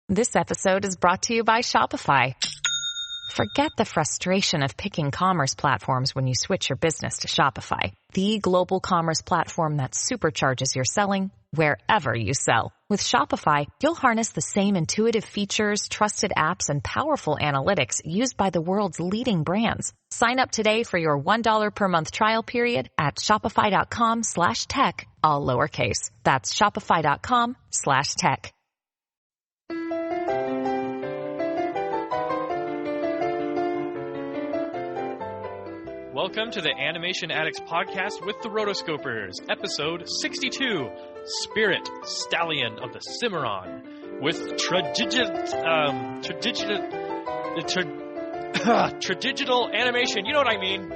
This episode is brought to you by Shopify. Forget the frustration of picking commerce platforms when you switch your business to Shopify, the global commerce platform that supercharges your selling wherever you sell. With Shopify, you'll harness the same intuitive features, trusted apps, and powerful analytics used by the world's leading brands. Sign up today for your $1 per month trial period at shopify.com/tech, all lowercase. That's shopify.com/tech. Welcome to the Animation Addicts podcast with the Rotoscopers, episode 62, Spirit, Stallion of the Cimarron, with Tradigital Animation, you know what I mean.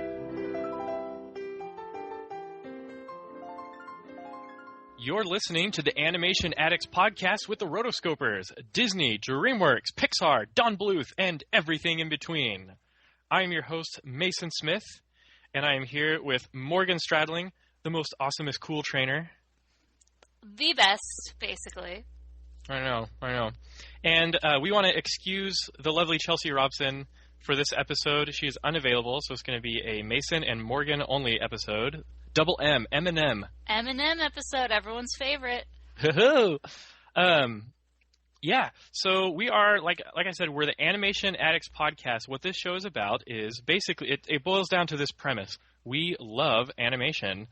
You're listening to the Animation Addicts podcast with the Rotoscopers, Disney, DreamWorks, Pixar, Don Bluth, and everything in between. I am your host, Mason Smith. And I am here with Morgan Stradling, the most awesomest cool trainer. The best, basically. I know. And we want to excuse the lovely Chelsea Robson for this episode. She is unavailable, so it's going to be a Mason and Morgan only episode. Double M, M&M. M&M episode, everyone's favorite. Yeah, so we are, like I said, we're the Animation Addicts podcast. What this show is about is basically, it boils down to this premise. We love animation.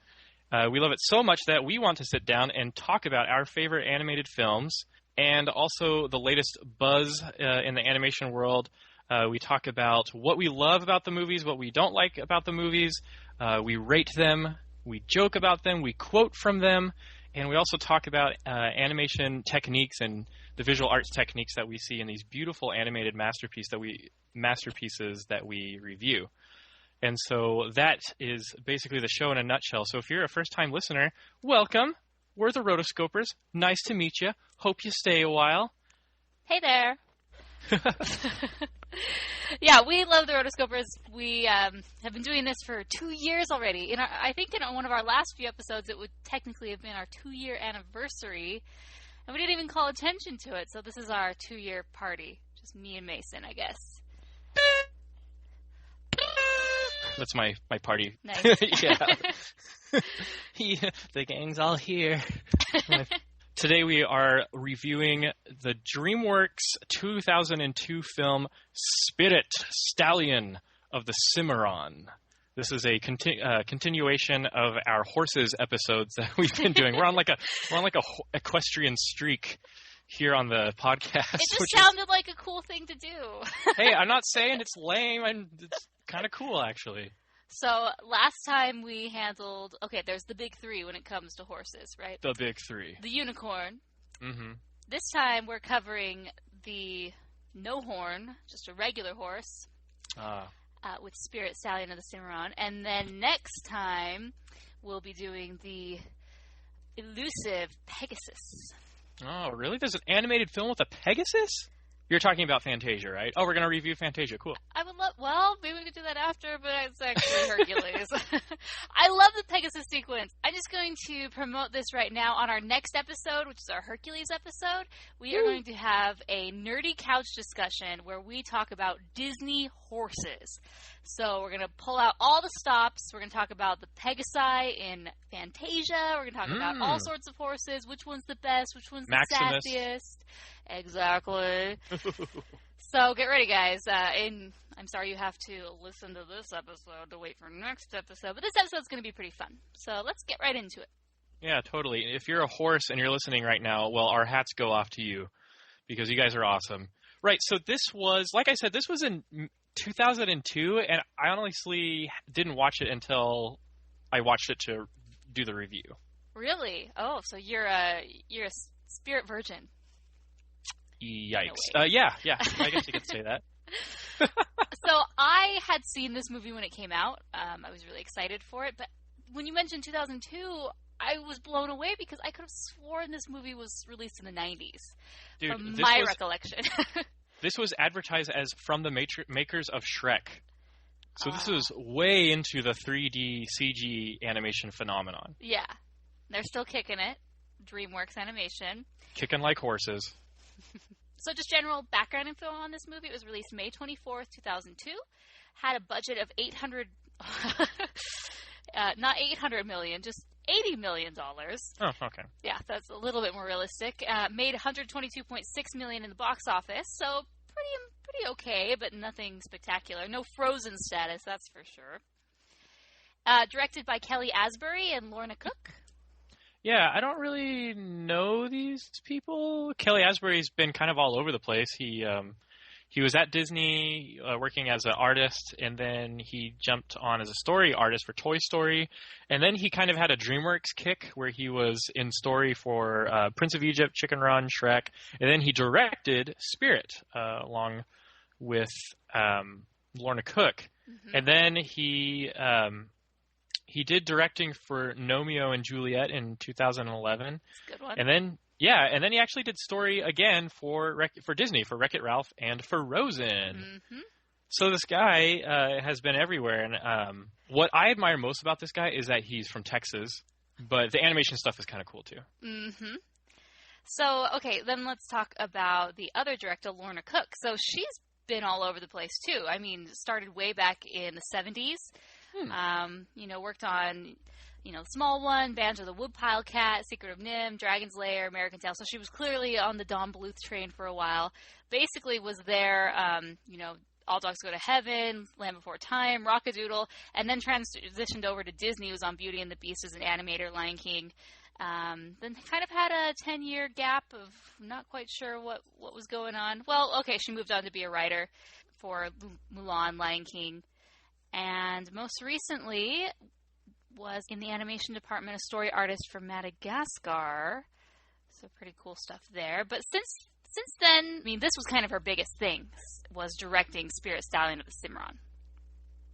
We love it so much that we want to sit down and talk about our favorite animated films and also the latest buzz in the animation world. We talk about what we love about the movies, what we don't like about the movies. We rate them. We joke about them. We quote from them. And we also talk about animation techniques and the visual arts techniques that we see in these beautiful animated masterpieces that we review. And so that is basically the show in a nutshell. So if you're a first-time listener, welcome. We're the Rotoscopers. Nice to meet you. Hope you stay a while. Hey there. Yeah, we love the Rotoscopers. We have been doing this for 2 years already. I think in one of our last few episodes, it would technically have been our 2-year anniversary, and we didn't even call attention to it. So this is our 2-year party, just me and Mason, I guess. That's my party. Nice. Yeah, the gang's all here. Today we are reviewing the DreamWorks 2002 film Spirit, Stallion of the Cimarron. This is a continuation of our horses episodes that we've been doing. We're on like a equestrian streak here on the podcast. It just sounded like a cool thing to do. Hey, I'm not saying it's lame. It's kind of cool, actually. So last time we handled, there's the big three when it comes to horses, right? The big three. The unicorn. Mm-hmm. This time we're covering the no horn, just a regular horse, with Spirit, Stallion of the Cimarron. And then next time we'll be doing the elusive Pegasus. Oh, really? There's an animated film with a Pegasus? You're talking about Fantasia, right? Oh, we're going to review Fantasia. Cool. I would love... Well, maybe we could do that after, but it's actually Hercules. I love the Pegasus sequence. I'm just going to promote this right now. On our next episode, which is our Hercules episode, we are going to have a nerdy couch discussion where we talk about Disney horses. So we're going to pull out all the stops. We're going to talk about the Pegasi in Fantasia. We're going to talk about all sorts of horses. Which one's the best? Which one's Maximus. the sassiest? Exactly. So get ready, guys. And I'm sorry you have to listen to this episode to wait for next episode. But this episode's going to be pretty fun. So let's get right into it. Yeah, totally. If you're a horse and you're listening right now, well, our hats go off to you because you guys are awesome. Right, so this was, like I said, this was in 2002, and I honestly didn't watch it until I watched it to do the review. Really? Oh, so you're a spirit virgin. Yikes. Yeah, I guess you could say that. So I had seen this movie when it came out. I was really excited for it, but when you mentioned 2002, I was blown away because I could have sworn this movie was released in the 90s. Dude, from my recollection. This was advertised as from the makers of Shrek. So this was way into the 3D CG animation phenomenon. Yeah. They're still kicking it. DreamWorks Animation. Kicking like horses. So just general background info on this movie. It was released May 24th, 2002. Had a budget of not 800 million, just $80 million. Oh, okay. Yeah, that's a little bit more realistic. Made 122.6 million in the box office, so pretty okay, but nothing spectacular. No Frozen status, that's for sure. Directed by Kelly Asbury and Lorna Cook. Yeah, I don't really know these people. Kelly Asbury's been kind of all over the place. He was at Disney working as an artist, and then he jumped on as a story artist for Toy Story. And then he kind of had a DreamWorks kick where he was in story for Prince of Egypt, Chicken Run, Shrek. And then he directed Spirit along with Lorna Cook. Mm-hmm. And then he did directing for Romeo and Juliet in 2011. That's a good one. And then he actually did story again for Disney, for Wreck-It Ralph and for Frozen. Mm-hmm. So this guy has been everywhere. And what I admire most about this guy is that he's from Texas, but the animation stuff is kind of cool too. Mm-hmm. So, okay, then let's talk about the other director, Lorna Cook. So she's been all over the place too. I mean, started way back in the 70s. Worked on, Small One, Banjo the Woodpile Cat, Secret of NIMH, Dragon's Lair, American Tail. So she was clearly on the Don Bluth train for a while. Basically was there, All Dogs Go to Heaven, Land Before Time, Rockadoodle, and then transitioned over to Disney. Was on Beauty and the Beast as an animator, Lion King. Then kind of had a 10-year gap of not quite sure what was going on. Well, okay, she moved on to be a writer for Mulan, Lion King. And most recently was in the animation department, a story artist for Madagascar. So pretty cool stuff there. But since then, I mean, this was kind of her biggest thing, was directing Spirit, Stallion of the Cimarron.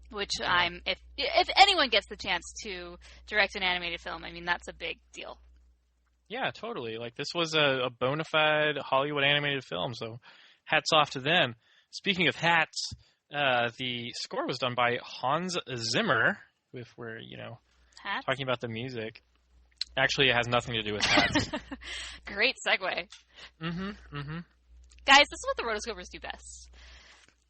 Which if anyone gets the chance to direct an animated film, I mean, that's a big deal. Yeah, totally. Like, this was a bona fide Hollywood animated film, so hats off to them. Speaking of hats... the score was done by Hans Zimmer, if we're, hats? Talking about the music. Actually, it has nothing to do with hats. Great segue. Mm-hmm, mm-hmm. Guys, this is what the Rotoscopers do best.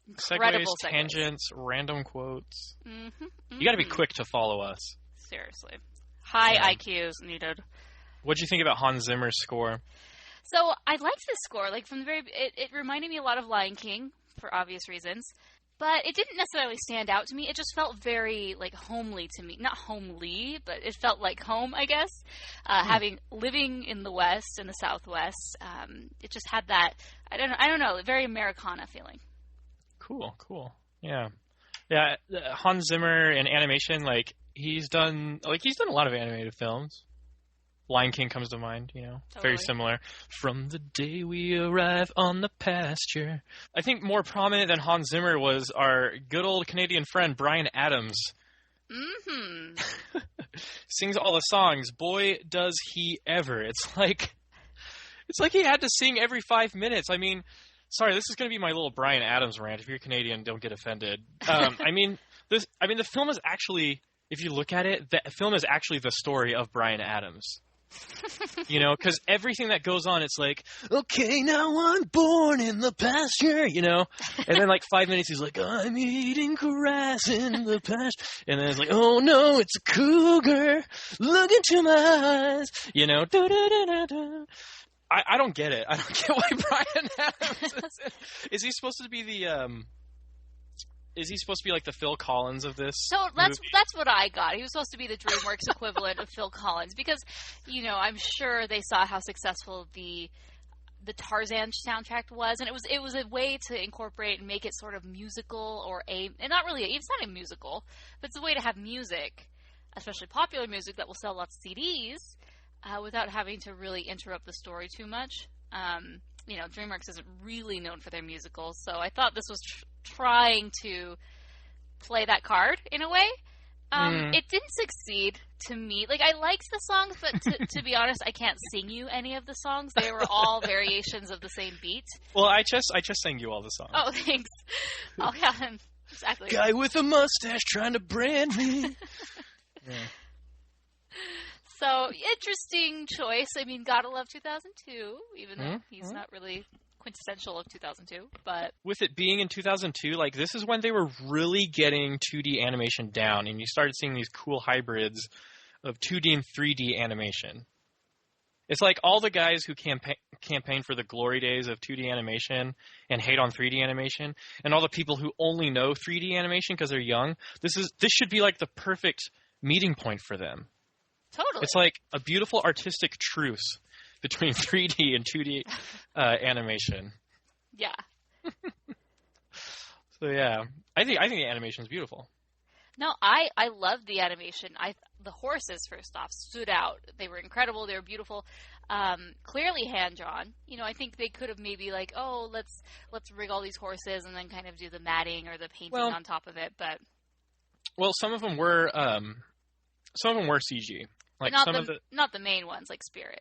Incredible segues, tangents, random quotes. Mm-hmm, mm-hmm. You gotta be quick to follow us. Seriously. High IQs needed. What'd you think about Hans Zimmer's score? So, I liked this score. Like, from the very... It reminded me a lot of Lion King, for obvious reasons. But it didn't necessarily stand out to me. It just felt very, homely to me. Not homely, but it felt like home, I guess. Living in the West and the Southwest, it just had that, I don't know, very Americana feeling. Cool. Yeah. Yeah, Hans Zimmer in animation, he's done a lot of animated films. Lion King comes to mind, Totally. Very similar. From the day we arrive on the pasture. I think more prominent than Hans Zimmer was our good old Canadian friend, Bryan Adams. Mm-hmm. Sings all the songs. Boy, does he ever. It's like he had to sing every 5 minutes. I mean, sorry, this is going to be my little Bryan Adams rant. If you're Canadian, don't get offended. The film is actually, if you look at it, the film is actually the story of Bryan Adams. Because everything that goes on, it's like, okay, now I'm born in the pasture, and then 5 minutes he's like, I'm eating grass in the pasture, and then it's like, oh no, it's a cougar, look into my eyes, I don't get it. I don't get why Bryan Adams is he supposed to be the Is he supposed to be like the Phil Collins of this? So that's what I got. He was supposed to be the DreamWorks equivalent of Phil Collins because, I'm sure they saw how successful the Tarzan soundtrack was, and it was a way to incorporate and make it sort of musical it's not a musical, but it's a way to have music, especially popular music that will sell lots of CDs, without having to really interrupt the story too much. DreamWorks isn't really known for their musicals, so I thought this was trying to play that card in a way. It didn't succeed to me. I liked the songs, but to be honest, I can't sing you any of the songs. They were all variations of the same beat. Well, I just sang you all the songs. Oh, thanks. Oh, yeah, exactly. Guy with a mustache trying to brand me. Yeah. So, interesting choice. I mean, gotta love 2002, even though he's not really quintessential of 2002, but with it being in 2002, like this is when they were really getting 2D animation down, and you started seeing these cool hybrids of 2D and 3D animation. It's like all the guys who campaign for the glory days of 2D animation and hate on 3D animation, and all the people who only know 3D animation because they're young. This should be like the perfect meeting point for them. Totally. It's like a beautiful artistic truce between 3D and 2D animation. Yeah. So yeah, I think the animation is beautiful. No, I love the animation. The horses, first off, stood out. They were incredible. They were beautiful. Clearly hand-drawn. You know, I think they could have maybe like, oh, let's rig all these horses and then kind of do the matting or the painting on top of it. But some of them were CG. Like not the main ones, like Spirit.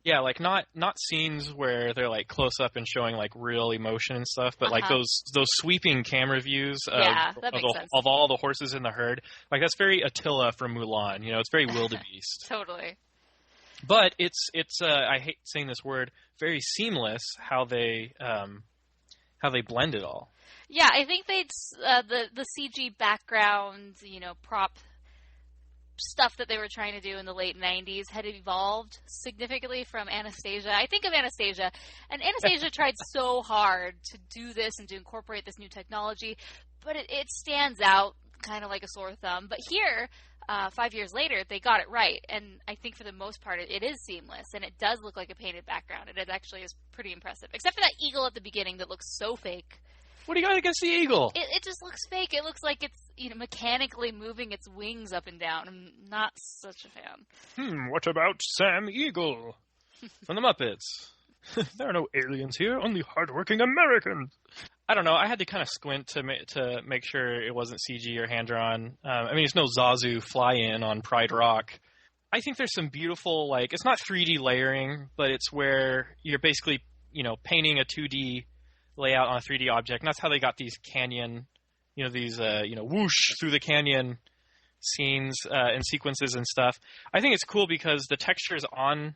Yeah, like not scenes where they're like close up and showing like real emotion and stuff, but like those sweeping camera views of all the horses in the herd. Like that's very Attila from Mulan. You know, it's very wildebeest. Totally. But it's I hate saying this word, very seamless how they blend it all. Yeah, I think the CG background, you know, prop stuff that they were trying to do in the late 90s had evolved significantly from Anastasia. I think of Anastasia, and Anastasia tried so hard to do this and to incorporate this new technology, but it stands out kind of like a sore thumb. But here, 5 years later, they got it right, and I think for the most part it is seamless, and it does look like a painted background, and it actually is pretty impressive, except for that eagle at the beginning that looks so fake. What do you got against the eagle? It just looks fake. It looks like it's, you know, mechanically moving its wings up and down. I'm not such a fan. What about Sam Eagle from the Muppets? There are no aliens here, only hardworking Americans. I don't know. I had to kind of squint to make sure it wasn't CG or hand-drawn. I mean, it's no Zazu fly-in on Pride Rock. I think there's some beautiful, like, it's not 3D layering, but it's where you're basically, you know, painting a 2D layout on a 3D object, and that's how they got these canyon, you know, these whoosh through the canyon scenes and sequences and stuff. I think it's cool because the textures on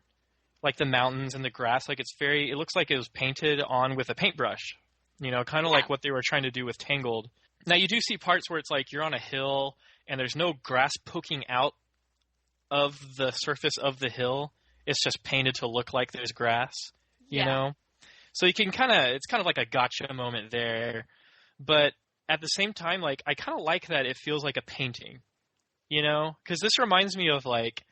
like the mountains and the grass, like it looks like it was painted on with a paintbrush, you know, kind of like what they were trying to do with Tangled. Now you do see parts where it's like you're on a hill and there's no grass poking out of the surface of the hill. It's just painted to look like there's grass, you know? So you can it's kind of like a gotcha moment there, but at the same time, like I kind of like that it feels like a painting, you know, because this reminds me of like,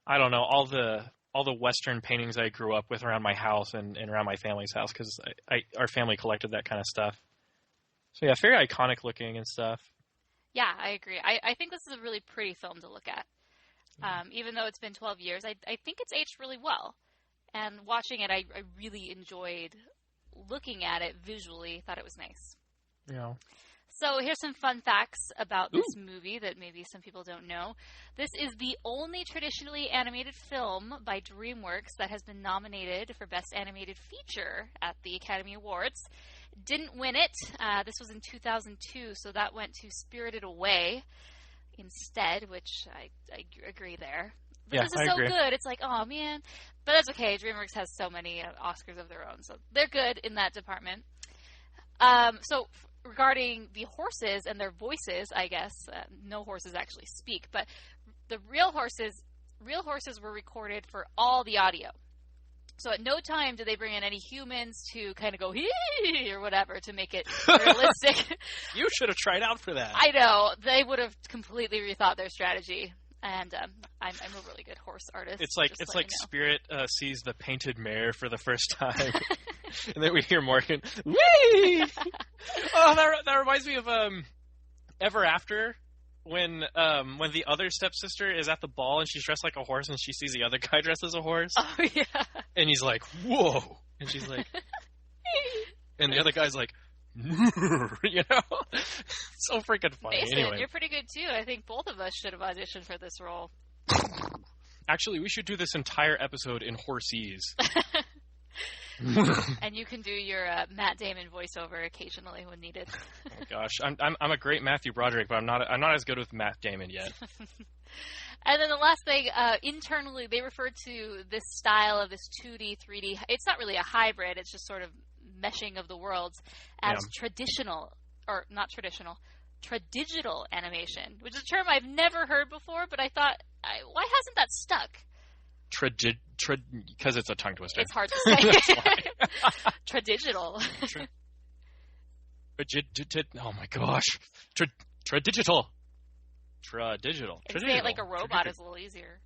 I don't know, all the Western paintings I grew up with around my house and around my family's house, because our family collected that kind of stuff. So yeah, very iconic looking and stuff. Yeah, I agree. I think this is a really pretty film to look at. Even though it's been 12 years, I think it's aged really well. And watching it, I really enjoyed looking at it visually. Thought it was nice. Yeah. So here's some fun facts about this movie that maybe some people don't know. This is the only traditionally animated film by DreamWorks that has been nominated for Best Animated Feature at the Academy Awards. Didn't win it. This was in 2002, so that went to Spirited Away instead, which I agree there. But this is so good. It's like, oh, man. But that's okay. DreamWorks has so many Oscars of their own, so they're good in that department. So regarding the horses and their voices, I guess, no horses actually speak, but the real horses were recorded for all the audio. So at no time did they bring in any humans to kind of go, hee, or whatever, to make it realistic. You should have tried out for that. I know. They would have completely rethought their strategy. And I'm a really good horse artist. It's like Spirit sees the painted mare for the first time, and then we hear Morgan, whee! Oh, that reminds me of Ever After, when the other stepsister is at the ball and she's dressed like a horse and she sees the other guy dressed as a horse. Oh yeah. And he's like, whoa, and she's like, and the other guy's like, you know, so freaking funny. Mason, anyway, you're pretty good too. I think both of us should have auditioned for this role. Actually, we should do this entire episode in horsese. And you can do your Matt Damon voiceover occasionally when needed. Oh gosh, I'm a great Matthew Broderick, but I'm not as good with Matt Damon yet. And then the last thing, internally, they refer to this style of this 2D, 3D. It's not really a hybrid. It's just sort of meshing of the worlds as tradigital animation, which is a term I've never heard before, but I thought, why hasn't that stuck? Because it's a tongue twister. It's hard to say. Tradigital. Oh my gosh. Tradigital. If you say it like a robot, it's a little easier.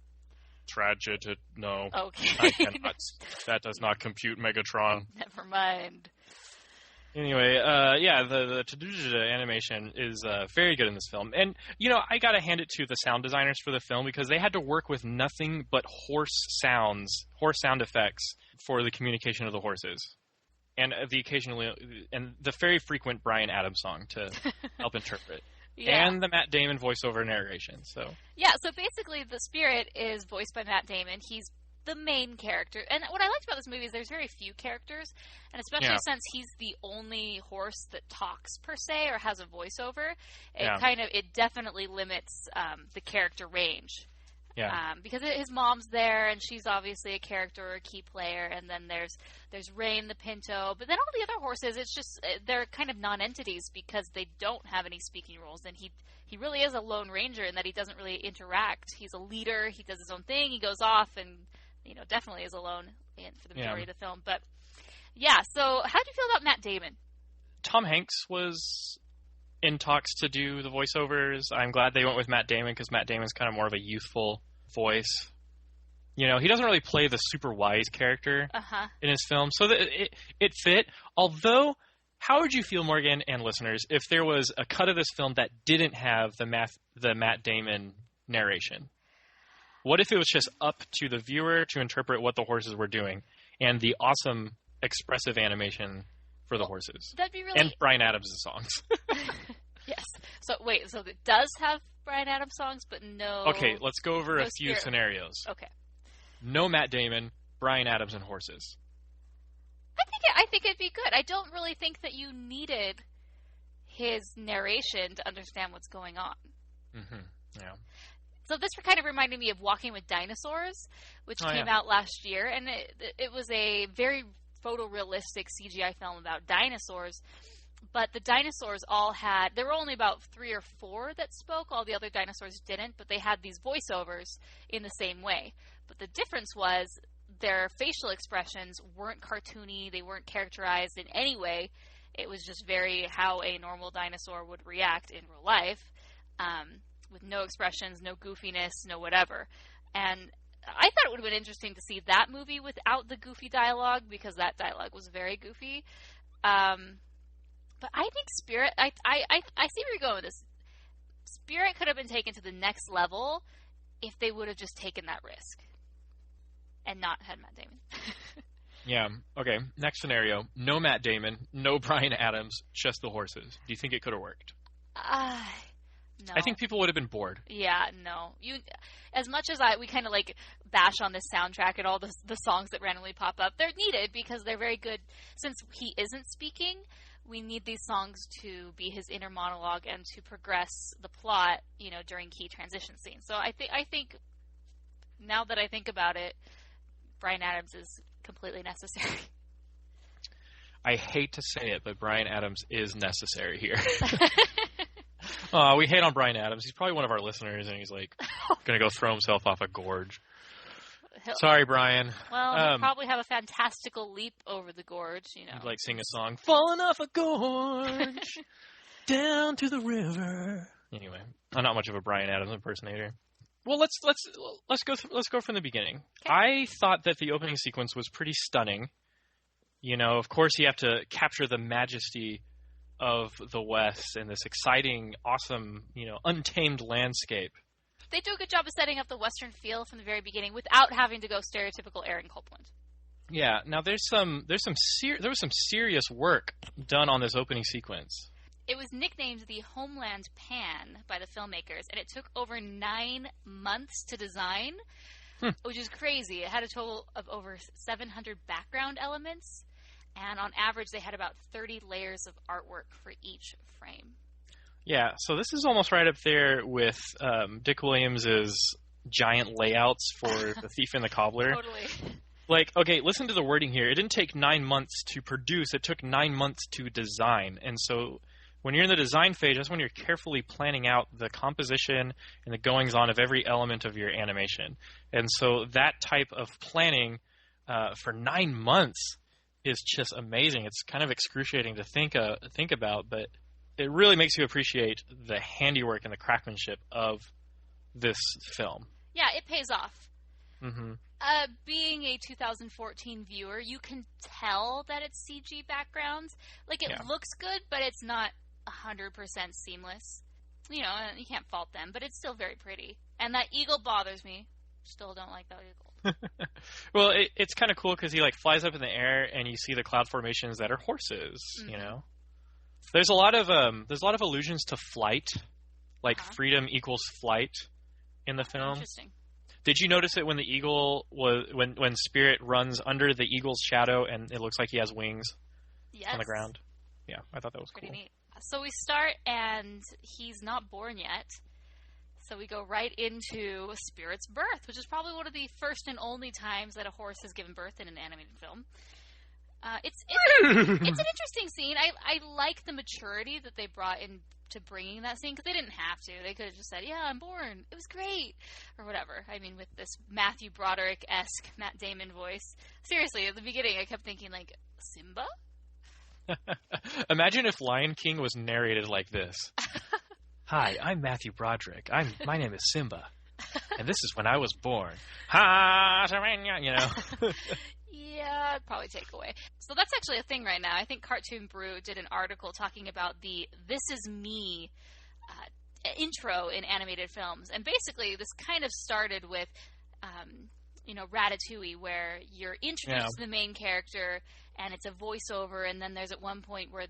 No. Okay. I cannot. That does not compute, Megatron. Never mind. Anyway, the Tradigital animation is very good in this film. And, I got to hand it to the sound designers for the film because they had to work with nothing but horse sound effects for the communication of the horses. And the very frequent Bryan Adams song to help interpret. Yeah. And the Matt Damon voiceover narration. So basically the spirit is voiced by Matt Damon. He's the main character. And what I liked about this movie is there's very few characters, and especially since he's the only horse that talks per se or has a voiceover, it definitely limits the character range. Yeah. Because his mom's there, and she's obviously a character or a key player, and then there's Rain the Pinto, but then all the other horses, it's just they're kind of non-entities because they don't have any speaking roles, and he really is a lone ranger in that he doesn't really interact. He's a leader, he does his own thing, he goes off, and definitely is alone for the majority of the film. But so how do you feel about Matt Damon? Tom Hanks was in talks to do the voiceovers. I'm glad they went with Matt Damon because Matt Damon's kind of more of a youthful voice. He doesn't really play the super wise character in his film, so that it fit. Although, how would you feel, Morgan and listeners, if there was a cut of this film that didn't have the Matt Damon narration? What if it was just up to the viewer to interpret what the horses were doing and the awesome expressive animation for the horses? That'd be really... And Bryan Adams' songs. Yes. So it does have Bryan Adams songs, but no... Okay, let's go over a few scenarios. Okay. No Matt Damon, Bryan Adams, and horses. I think it'd be good. I don't really think that you needed his narration to understand what's going on. Mm-hmm. Yeah. So this kind of reminded me of Walking with Dinosaurs, which came out last year, and it was a very photorealistic CGI film about dinosaurs, but the dinosaurs there were only about 3 or 4 that spoke, all the other dinosaurs didn't, but they had these voiceovers in the same way. But the difference was their facial expressions weren't cartoony, they weren't characterized in any way, it was just very how a normal dinosaur would react in real life. With no expressions, no goofiness, no whatever. And I thought it would have been interesting to see that movie without the goofy dialogue, because that dialogue was very goofy. But I think Spirit, I see where you're going with this. Spirit could have been taken to the next level if they would have just taken that risk and not had Matt Damon. Yeah. Okay. Next scenario. No Matt Damon, no Bryan Adams, just the horses. Do you think it could have worked? No. I think people would have been bored. Yeah, no. As much as we kind of bash on this soundtrack and all the songs that randomly pop up, they're needed because they're very good. Since he isn't speaking, we need these songs to be his inner monologue and to progress the plot, during key transition scenes. So I think now that I think about it, Bryan Adams is completely necessary. I hate to say it, but Bryan Adams is necessary here. We hate on Bryan Adams. He's probably one of our listeners, and he's going to go throw himself off a gorge. Sorry, Bryan. Well, he'll probably have a fantastical leap over the gorge, He'd sing a song, falling off a gorge, down to the river. Anyway, I'm not much of a Bryan Adams impersonator. Well, let's go from the beginning. Okay. I thought that the opening sequence was pretty stunning. Of course, you have to capture the majesty of the West and this exciting, awesome, untamed landscape. They do a good job of setting up the Western feel from the very beginning without having to go stereotypical Aaron Copland. Yeah. Now there was some serious work done on this opening sequence. It was nicknamed the Homeland Pan by the filmmakers, and it took over 9 months to design, which is crazy. It had a total of over 700 background elements, and on average they had about 30 layers of artwork for each frame. Yeah, so this is almost right up there with Dick Williams' giant layouts for The Thief and the Cobbler. Totally. Like, okay, listen to the wording here. It didn't take 9 months to produce. It took 9 months to design. And so when you're in the design phase, that's when you're carefully planning out the composition and the goings-on of every element of your animation. And so that type of planning for 9 months is just amazing. It's kind of excruciating to think about, but it really makes you appreciate the handiwork and the craftsmanship of this film. Yeah, it pays off. Mm-hmm. Being a 2014 viewer, you can tell that it's CG backgrounds. Like, it looks good, but it's not 100% seamless. You know, you can't fault them, but it's still very pretty. And that eagle bothers me. Still don't like that eagle. Well, it's kind of cool because he, like, flies up in the air, and you see the cloud formations that are horses, you know? There's a lot of allusions to flight, like freedom equals flight in the film. Interesting. Did you notice it when the eagle when Spirit runs under the eagle's shadow and it looks like he has wings on the ground? Yeah, I thought that was pretty cool. Neat. So we start and he's not born yet. So we go right into Spirit's birth, which is probably one of the first and only times that a horse has given birth in an animated film. It's an interesting scene. I like the maturity that they brought into bringing that scene, because they didn't have to. They could have just said, yeah, I'm born. It was great. Or whatever. I mean, with this Matthew Broderick-esque Matt Damon voice. Seriously, at the beginning, I kept thinking, like, Simba? Imagine if Lion King was narrated like this. Hi, I'm Matthew Broderick. My name is Simba. And this is when I was born. Ha, you know. Yeah, I'd probably take away. So that's actually a thing right now. I think Cartoon Brew did an article talking about the This Is Me intro in animated films. And basically, this kind of started with, Ratatouille, where you're introduced to the main character, and it's a voiceover, and then there's at one point where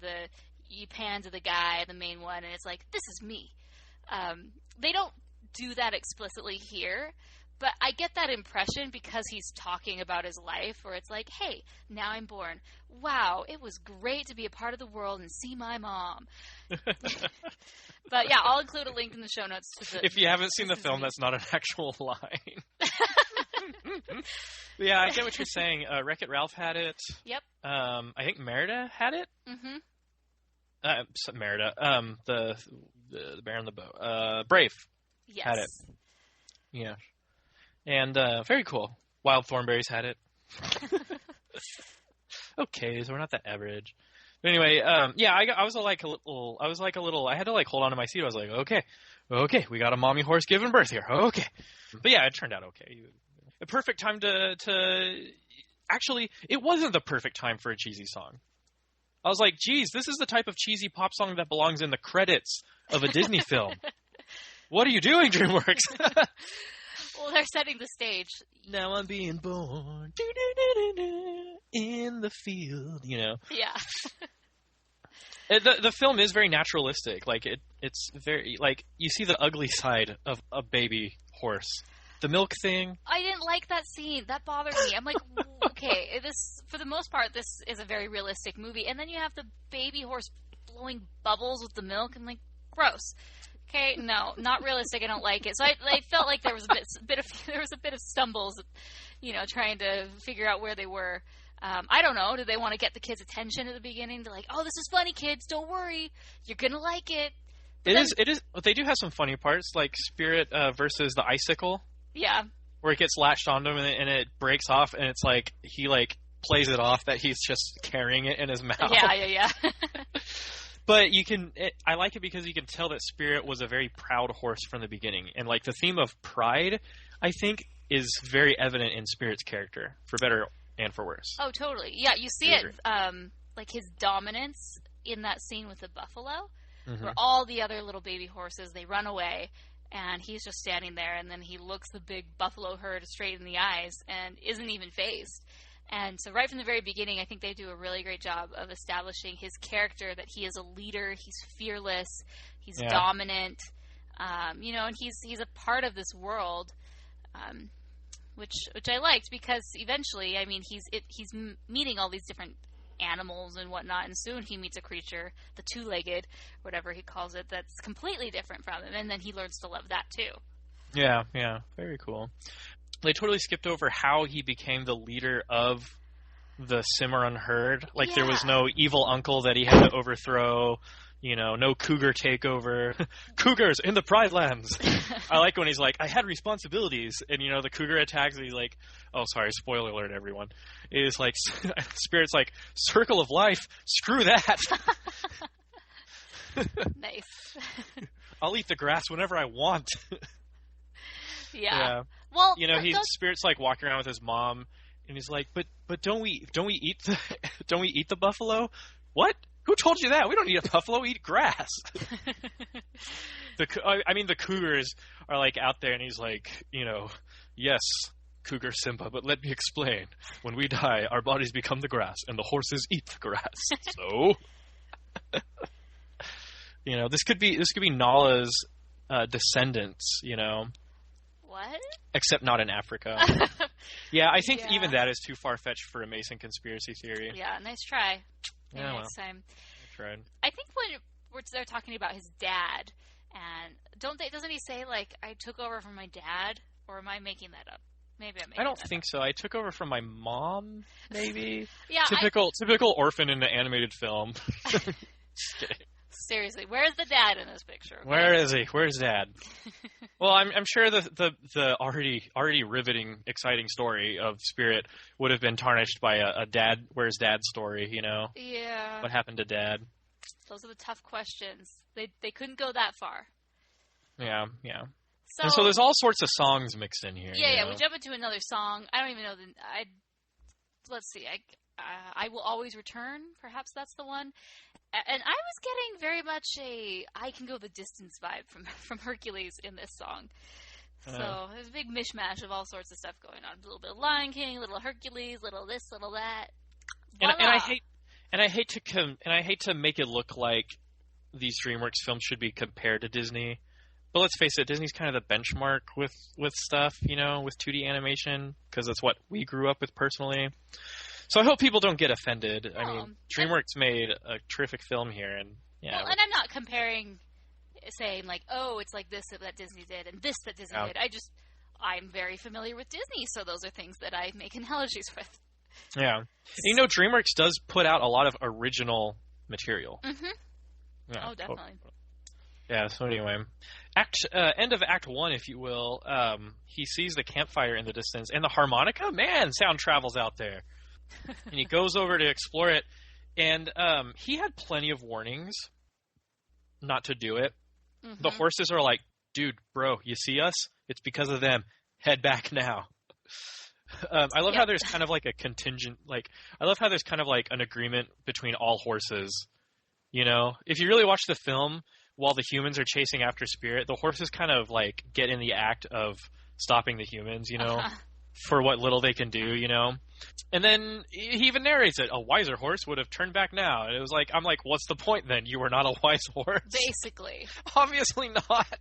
you pan to the guy, the main one, and it's like, this is me. They don't do that explicitly here, but I get that impression because he's talking about his life, where it's like, hey, now I'm born. Wow, it was great to be a part of the world and see my mom. But yeah, I'll include a link in the show notes to the... If you haven't seen the film, that's not an actual line. Yeah, I get what you're saying. Wreck-It Ralph had it. Yep. I think Merida had it. Mm-hmm. Merida. The Bear on the Bow. Brave had it. Yeah. And very cool. Wild Thornberries had it. Okay, so we're not that average. But anyway, I was like a little. I had to like hold on to my seat. I was like, okay, we got a mommy horse giving birth here. Okay, but yeah, it turned out okay. The perfect time to actually, it wasn't the perfect time for a cheesy song. I was like, geez, this is the type of cheesy pop song that belongs in the credits of a Disney film. What are you doing, DreamWorks? Well, they're setting the stage. Now I'm being born in the field, you know. Yeah. The film is very naturalistic. Like it's very like you see the ugly side of a baby horse. The milk thing. I didn't like that scene. That bothered me. I'm like, okay, this for the most part, this is a very realistic movie, and then you have the baby horse blowing bubbles with the milk. I'm like, gross. Okay, no, not realistic. I don't like it. So I felt like there was a bit of stumbles, trying to figure out where they were. I don't know. Did they want to get the kids' attention at the beginning? They're like, "Oh, this is funny, kids. Don't worry, you're gonna like it." But It is. They do have some funny parts, like Spirit versus the icicle. Yeah. Where it gets latched onto him and it breaks off, and it's like he like plays it off that he's just carrying it in his mouth. Yeah. But I like it because you can tell that Spirit was a very proud horse from the beginning. And, like, the theme of pride, I think, is very evident in Spirit's character, for better and for worse. Oh, totally. Yeah, you see it, like, his dominance in that scene with the buffalo, where all the other little baby horses, they run away, and he's just standing there, and then he looks the big buffalo herd straight in the eyes and isn't even fazed. And so right from the very beginning, I think they do a really great job of establishing his character, that he is a leader, he's fearless, he's dominant, and he's a part of this world, which I liked, because eventually, I mean, he's meeting all these different animals and whatnot, and soon he meets a creature, the two-legged, whatever he calls it, that's completely different from him, and then he learns to love that too. Yeah, very cool. they totally skipped over how he became the leader of the Cimarron herd. Like, there was no evil uncle that he had to overthrow. You know, no cougar takeover. Cougars in the Pride Lands. I like when he's like, I had responsibilities. And, you know, the cougar attacks and he's like, oh, sorry, spoiler alert, everyone. It's like, Spirit's like, circle of life, screw that. Nice. I'll eat the grass whenever I want. Yeah. Well, you know, Spirit's like walking around with his mom and he's like, but don't we eat the buffalo? What? Who told you that? We don't eat a buffalo. We eat grass. The cougars are like out there, and he's like, you know, yes, Cougar Simba, but let me explain. When we die, our bodies become the grass, and the horses eat the grass. So, you know, this could be Nala's descendants. You know, what? Except not in Africa. Yeah, I think even that is too far fetched for a Mason conspiracy theory. Yeah, nice try. Yeah, next time. I tried. I think when they're talking about his dad, and doesn't he say, like, I took over from my dad? Or am I making that up? Maybe I'm making I don't think so. I took over from my mom, maybe. Yeah. Typical orphan in the animated film. Just kidding. Seriously, where's the dad in this picture? Okay? Where is he? Where's Dad? Well, I'm sure the already riveting, exciting story of Spirit would have been tarnished by a dad. Where's Dad story? You know? Yeah. What happened to Dad? Those are the tough questions. They couldn't go that far. Yeah. So there's all sorts of songs mixed in here. Yeah, yeah. We jump into another song. I don't even know let's see. I Will Always Return. Perhaps that's the one. And I was getting very much a I Can Go the Distance vibe from Hercules in this song. So there's a big mishmash of all sorts of stuff going on. A little bit of Lion King, a little Hercules, little this, little that. And I hate to make it look like these DreamWorks films should be compared to Disney. But let's face it, Disney's kind of the benchmark with stuff, you know, with 2D animation, because that's what we grew up with personally. So I hope people don't get offended. I mean, DreamWorks made a terrific film here, and yeah. Well, and I'm not saying like, oh, it's like this that Disney did and this that Disney did. I'm very familiar with Disney, so those are things that I make analogies with. Yeah. You know, DreamWorks does put out a lot of original material. Mm-hmm. Yeah. Oh, definitely. Yeah, so anyway. End of Act 1, if you will. He sees the campfire in the distance, and the harmonica? Man, sound travels out there. And he goes over to explore it, and he had plenty of warnings not to do it. Mm-hmm. The horses are like, dude, bro, you see us? It's because of them. Head back now. I love how there's kind of like a contingent, I love how there's kind of like an agreement between all horses. You know, if you really watch the film, while the humans are chasing after Spirit, the horses kind of like get in the act of stopping the humans, you know, for what little they can do, you know. And then he even narrates it. A wiser horse would have turned back now. And it was like, I'm like, what's the point then? You were not a wise horse. Basically. Obviously not.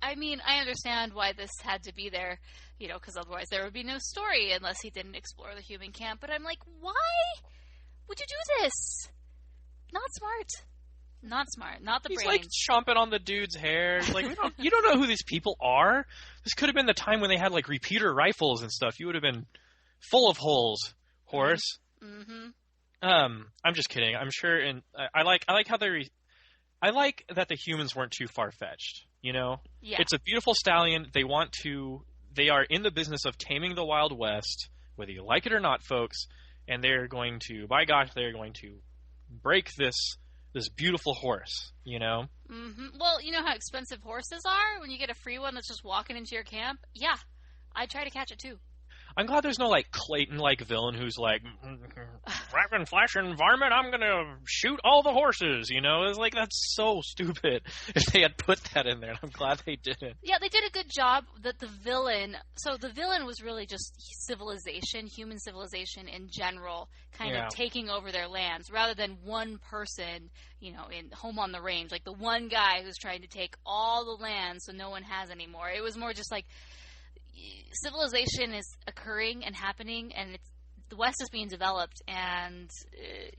I mean, I understand why this had to be there, you know, because otherwise there would be no story unless he didn't explore the human camp. But I'm like, why would you do this? Not smart. Not smart. Not the brains. He's like chomping on the dude's hair. Like, you don't know who these people are. This could have been the time when they had like repeater rifles and stuff. You would have been full of holes, horse. Mm-hmm. I'm just kidding. I'm sure. And I like how I like that the humans weren't too far fetched. You know, It's a beautiful stallion. They are in the business of taming the Wild West, whether you like it or not, folks. And they're going to, by gosh, they're going to break this beautiful horse, you know? Mm-hmm. Well, you know how expensive horses are when you get a free one that's just walking into your camp? Yeah, I'd try to catch it too. I'm glad there's no, like, Clayton-like villain who's like, rapid flash environment, I'm gonna shoot all the horses, you know? It's like, that's so stupid if they had put that in there, and I'm glad they didn't. Yeah, they did a good job that the villain was really just human civilization in general, kind of taking over their lands, rather than one person, you know, in Home on the Range, like the one guy who's trying to take all the land so no one has any more. It was more just like, civilization is occurring and happening, and the West is being developed, and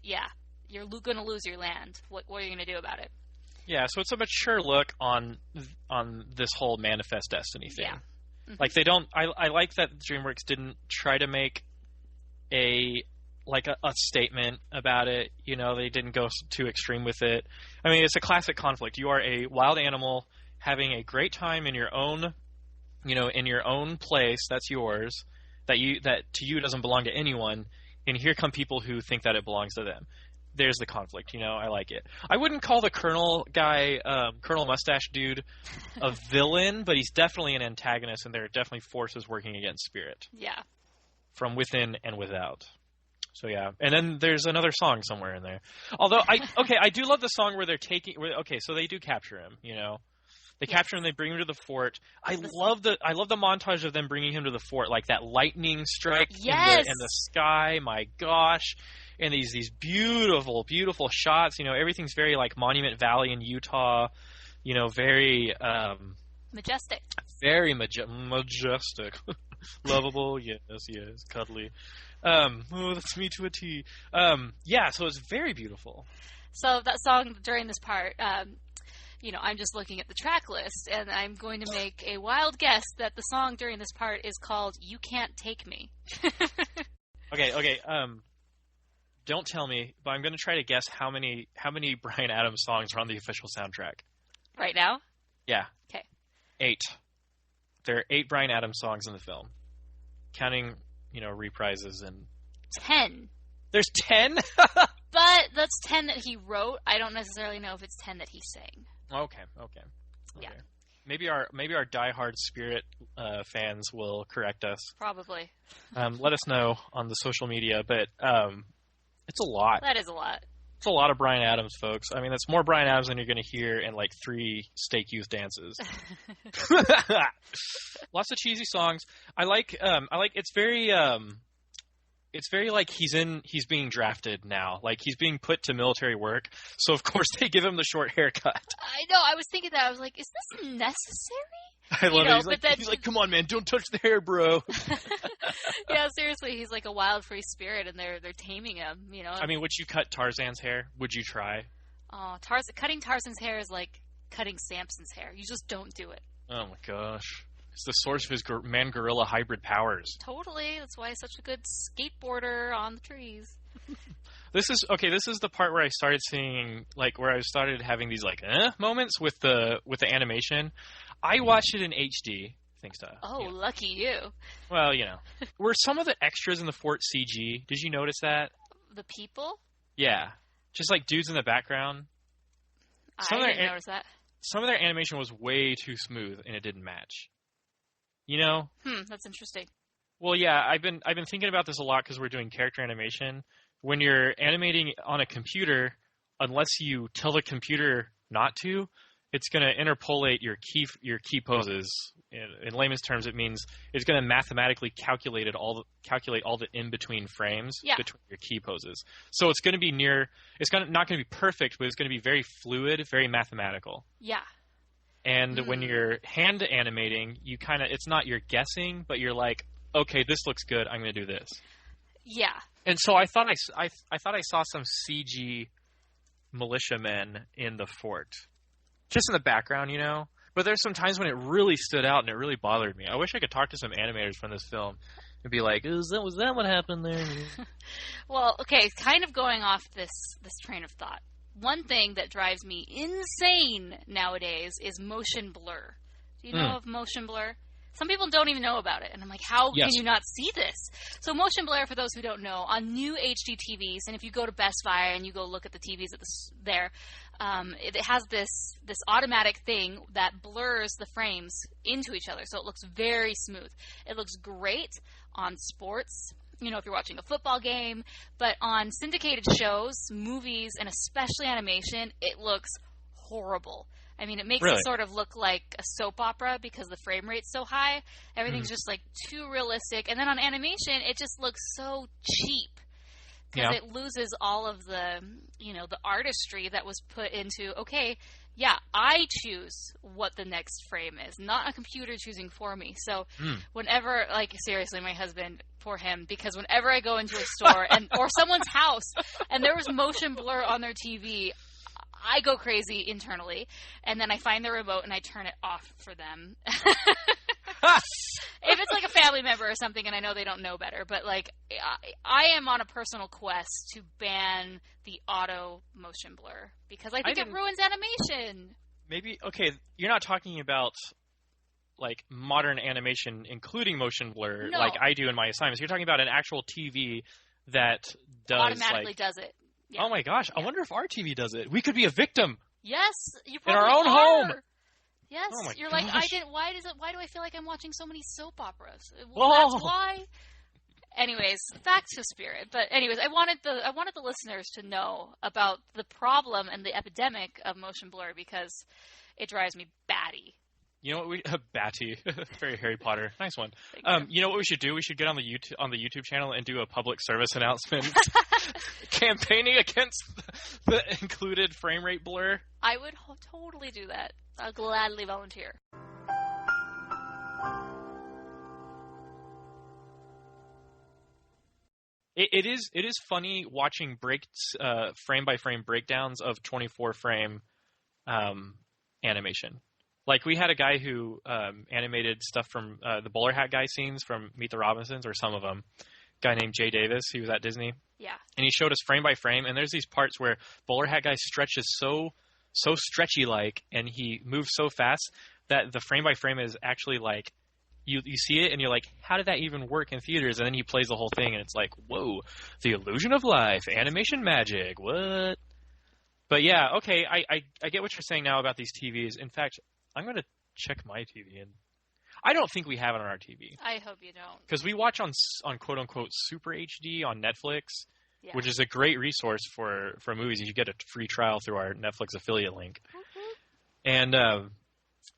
you're going to lose your land. What are you going to do about it? Yeah, so it's a mature look on this whole Manifest Destiny thing. Yeah. Mm-hmm. Like they don't. I like that DreamWorks didn't try to make a statement about it. You know, they didn't go too extreme with it. I mean, it's a classic conflict. You are a wild animal having a great time in your own, in your own place that's yours, that to you doesn't belong to anyone, and here come people who think that it belongs to them. There's the conflict, I like it. I wouldn't call the Colonel guy, Colonel Mustache dude, a villain, but he's definitely an antagonist, and there are definitely forces working against Spirit. Yeah. From within and without. So, yeah. And then there's another song somewhere in there. Although, I do love the song where they're so they do capture him, They capture him, they bring him to the fort. I love the montage of them bringing him to the fort, like that lightning strike in the sky. My gosh. And these beautiful, beautiful shots. Everything's very like Monument Valley in Utah. Very majestic. Very majestic. Lovable, yes, cuddly. That's me to a T. So it's very beautiful. So that song during this part, I'm just looking at the track list, and I'm going to make a wild guess that the song during this part is called "You Can't Take Me." Okay. Don't tell me, but I'm going to try to guess how many Bryan Adams songs are on the official soundtrack. Right now? Yeah. Okay. 8. There are 8 Bryan Adams songs in the film, counting, reprises and... 10. There's 10? But that's 10 that he wrote. I don't necessarily know if it's 10 that he sang. Okay. Yeah. Maybe our diehard Spirit fans will correct us. Probably. Let us know on the social media, but it's a lot. That is a lot. It's a lot of Bryan Adams, folks. I mean, that's more Bryan Adams than you're going to hear in like 3 Steak Youth dances. Lots of cheesy songs. I like it's very like he's being drafted now. Like he's being put to military work. So of course they give him the short haircut. I know. I was thinking that. I was like, is this necessary? I love it. He's like, come on, man, don't touch the hair, bro. Yeah, seriously, he's like a wild free spirit, and they're taming him. I mean, would you cut Tarzan's hair? Would you try? Oh, cutting Tarzan's hair is like cutting Samson's hair. You just don't do it. Oh my gosh, it's the source of his man-gorilla hybrid powers. Totally, that's why he's such a good skateboarder on the trees. This is the part where I started seeing where I started having these moments with the animation. I watched it in HD, thanks to... Oh, lucky you. Well, Were some of the extras in the fort CG? Did you notice that? The people? Yeah. Just like dudes in the background. I didn't notice that. Some of their animation was way too smooth, and it didn't match. That's interesting. Well, yeah, I've been thinking about this a lot because we're doing character animation. When you're animating on a computer, unless you tell the computer not to, it's going to interpolate your key poses. In layman's terms, it means it's going to mathematically calculate all the in between frames between your key poses. So it's going to be not going to be perfect, but it's going to be very fluid, very mathematical. Yeah. And when you're hand animating, it's not you're guessing, but you're like, okay, this looks good. I'm going to do this. Yeah. And so I thought I saw some CG militiamen in the fort. Just in the background, But there's some times when it really stood out and it really bothered me. I wish I could talk to some animators from this film and be like, was that what happened there? Well, okay, kind of going off this train of thought. One thing that drives me insane nowadays is motion blur. Do you know of motion blur? Some people don't even know about it. And I'm like, how can you not see this? So motion blur, for those who don't know, on new HD TVs, and if you go to Best Buy and you go look at the TVs there, it has this automatic thing that blurs the frames into each other. So it looks very smooth. It looks great on sports, if you're watching a football game. But on syndicated shows, movies, and especially animation, it looks horrible. I mean, it makes it sort of look like a soap opera because the frame rate's so high. Everything's just too realistic. And then on animation, it just looks so cheap because it loses all of the, the artistry that was put into, I choose what the next frame is, not a computer choosing for me. So whenever, seriously, my husband, poor him, because whenever I go into a store or someone's house and there was motion blur on their TV, I go crazy internally, and then I find the remote and I turn it off for them. If it's like a family member or something and I know they don't know better, but like I am on a personal quest to ban the auto motion blur because I think it ruins animation. Maybe, okay, you're not talking about like modern animation including motion blur like I do in my assignments. You're talking about an actual TV that does automatically does it. Yeah. Oh my gosh, I wonder if our TV does it. We could be a victim. Yes, you in probably our own are. home. Yes, oh you're gosh. like, why do I feel like I'm watching so many soap operas? Whoa. Well, that's why. Anyways, back to Spirit. But anyways, I wanted the listeners to know about the problem and the epidemic of motion blur because it drives me batty. You know what batty, very Harry Potter, nice one. You. You know what we should do? We should get on the YouTube channel and do a public service announcement campaigning against the included frame rate blur. I would totally do that. I'll gladly volunteer. It is funny watching frame by frame breakdowns of 24 frame animation. Like, we had a guy who animated stuff from the bowler hat guy scenes from Meet the Robinsons, or some of them. A guy named Jay Davis, he was at Disney. Yeah. And he showed us frame by frame, and there's these parts where bowler hat guy stretches so stretchy-like, and he moves so fast that the frame by frame is actually like, you see it, and you're like, how did that even work in theaters? And then he plays the whole thing, and it's like, whoa, the illusion of life, animation magic, what? But yeah, okay, I get what you're saying now about these TVs. In fact, I'm going to check my TV, and I don't think we have it on our TV. I hope you don't. Because we watch on quote-unquote Super HD on Netflix, which is a great resource for movies. You get a free trial through our Netflix affiliate link. Mm-hmm.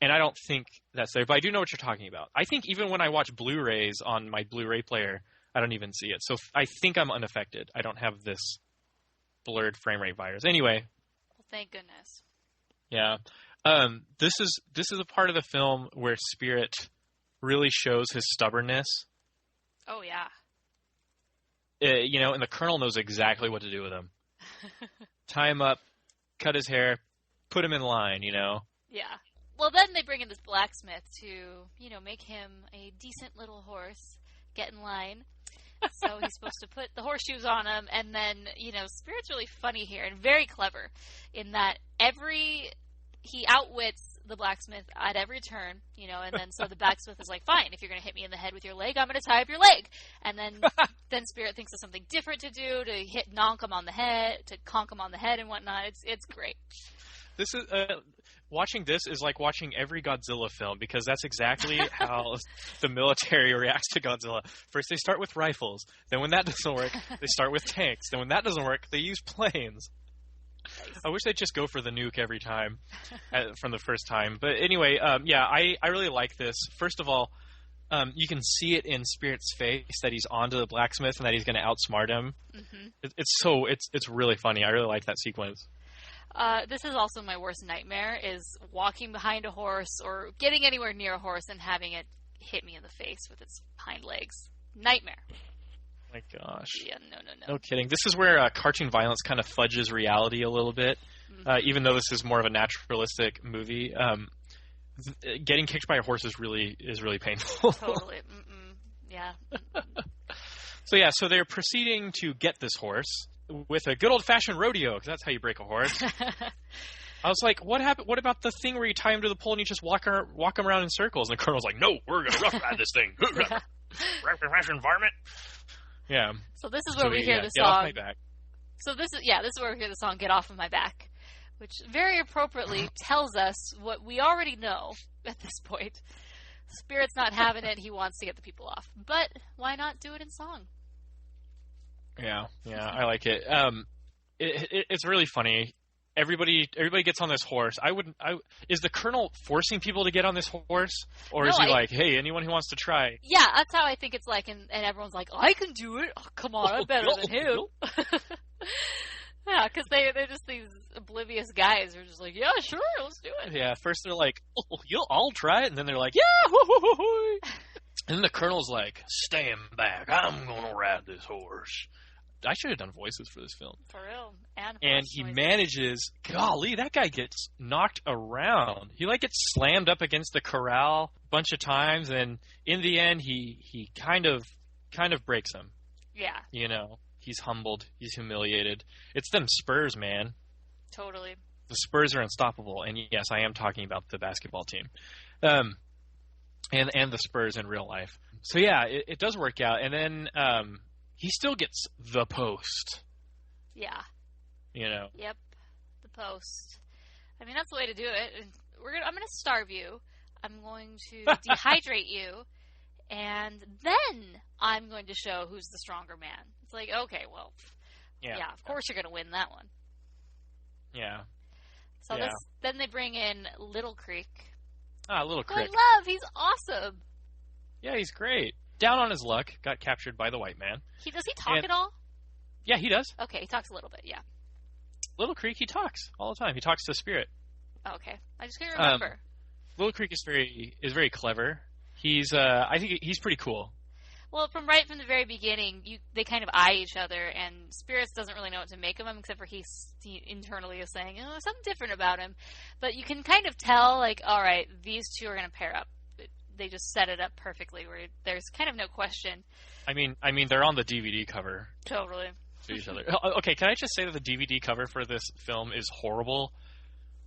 And I don't think that's there, but I do know what you're talking about. I think even when I watch Blu-rays on my Blu-ray player, I don't even see it. So I think I'm unaffected. I don't have this blurred frame rate virus. Anyway. Well, thank goodness. Yeah. This is a part of the film where Spirit really shows his stubbornness. Oh, yeah. And the Colonel knows exactly what to do with him. Tie him up, cut his hair, put him in line, Yeah. Well, then they bring in this blacksmith to, make him a decent little horse, get in line. So he's supposed to put the horseshoes on him, and then, Spirit's really funny here and very clever in that he outwits the blacksmith at every turn, and then so the blacksmith is like, fine, if you're going to hit me in the head with your leg, I'm going to tie up your leg. And then Spirit thinks of something different to do, to conk him on the head and whatnot. It's great. This is watching this is like watching every Godzilla film, because that's exactly how the military reacts to Godzilla. First, they start with rifles. Then when that doesn't work, they start with tanks. Then when that doesn't work, they use planes. Nice. I wish they'd just go for the nuke every time from the first time. But anyway, I really like this. First of all, you can see it in Spirit's face that he's onto the blacksmith and that he's going to outsmart him. Mm-hmm. It's really funny. I really like that sequence. This is also my worst nightmare, is walking behind a horse or getting anywhere near a horse and having it hit me in the face with its hind legs. Nightmare. My gosh. Yeah, no. No kidding. This is where cartoon violence kind of fudges reality a little bit. Mm-hmm. Even though this is more of a naturalistic movie, getting kicked by a horse is really painful. Totally. Mm-mm. Yeah. So they're proceeding to get this horse with a good old-fashioned rodeo, because that's how you break a horse. I was like, what happened? What about the thing where you tie him to the pole and you just walk him around in circles? And the Colonel's like, no, we're going to rough ride this thing. Rapid varmint. Yeah. So this is where we hear the song. Get off my back. So this is where we hear the song "Get Off of My Back," which very appropriately tells us what we already know at this point. Spirit's not having it; he wants to get the people off. But why not do it in song? Yeah, I like it. It's really funny. Everybody gets on this horse. Is the Colonel forcing people to get on this horse? Or is he like, hey, anyone who wants to try? Yeah, that's how I think it's like, and everyone's like, I can do it. Oh, come on, I'm better than him. Yeah, because they're just these oblivious guys who are just like, yeah, sure, let's do it. Yeah, first they're like, I'll try it, and then they're like, yeah, and then the Colonel's like, stand back, I'm going to ride this horse. I should have done voices for this film. For real. And And he manages, golly, that guy gets knocked around. He like gets slammed up against the corral a bunch of times, and in the end, he kind of breaks him. Yeah. You know, he's humbled, he's humiliated. It's them Spurs, man. Totally. The Spurs are unstoppable, and yes, I am talking about the basketball team, and the Spurs in real life. So yeah, it does work out, and then he still gets the post. Yeah. You know. Yep. The post. I mean, that's the way to do it. I'm going to starve you. I'm going to dehydrate you, and then I'm going to show who's the stronger man. It's like, okay, well, yeah of course you're going to win that one. Yeah. So then they bring in Little Creek. Ah, Little Creek. I love. He's awesome. Yeah, he's great. Down on his luck, got captured by the white man. Does he talk at all? Yeah, he does. Okay, he talks a little bit, yeah. Little Creek, he talks all the time. He talks to Spirit. Oh, okay. I just can't remember. Little Creek is very clever. I think he's pretty cool. Well, from the very beginning, they kind of eye each other, and Spirits doesn't really know what to make of him, except for he internally is saying, something different about him. But you can kind of tell, like, all right, these two are going to pair up. They just set it up perfectly, where there's kind of no question. I mean, they're on the DVD cover. Totally. To each other. Okay, can I just say that the DVD cover for this film is horrible?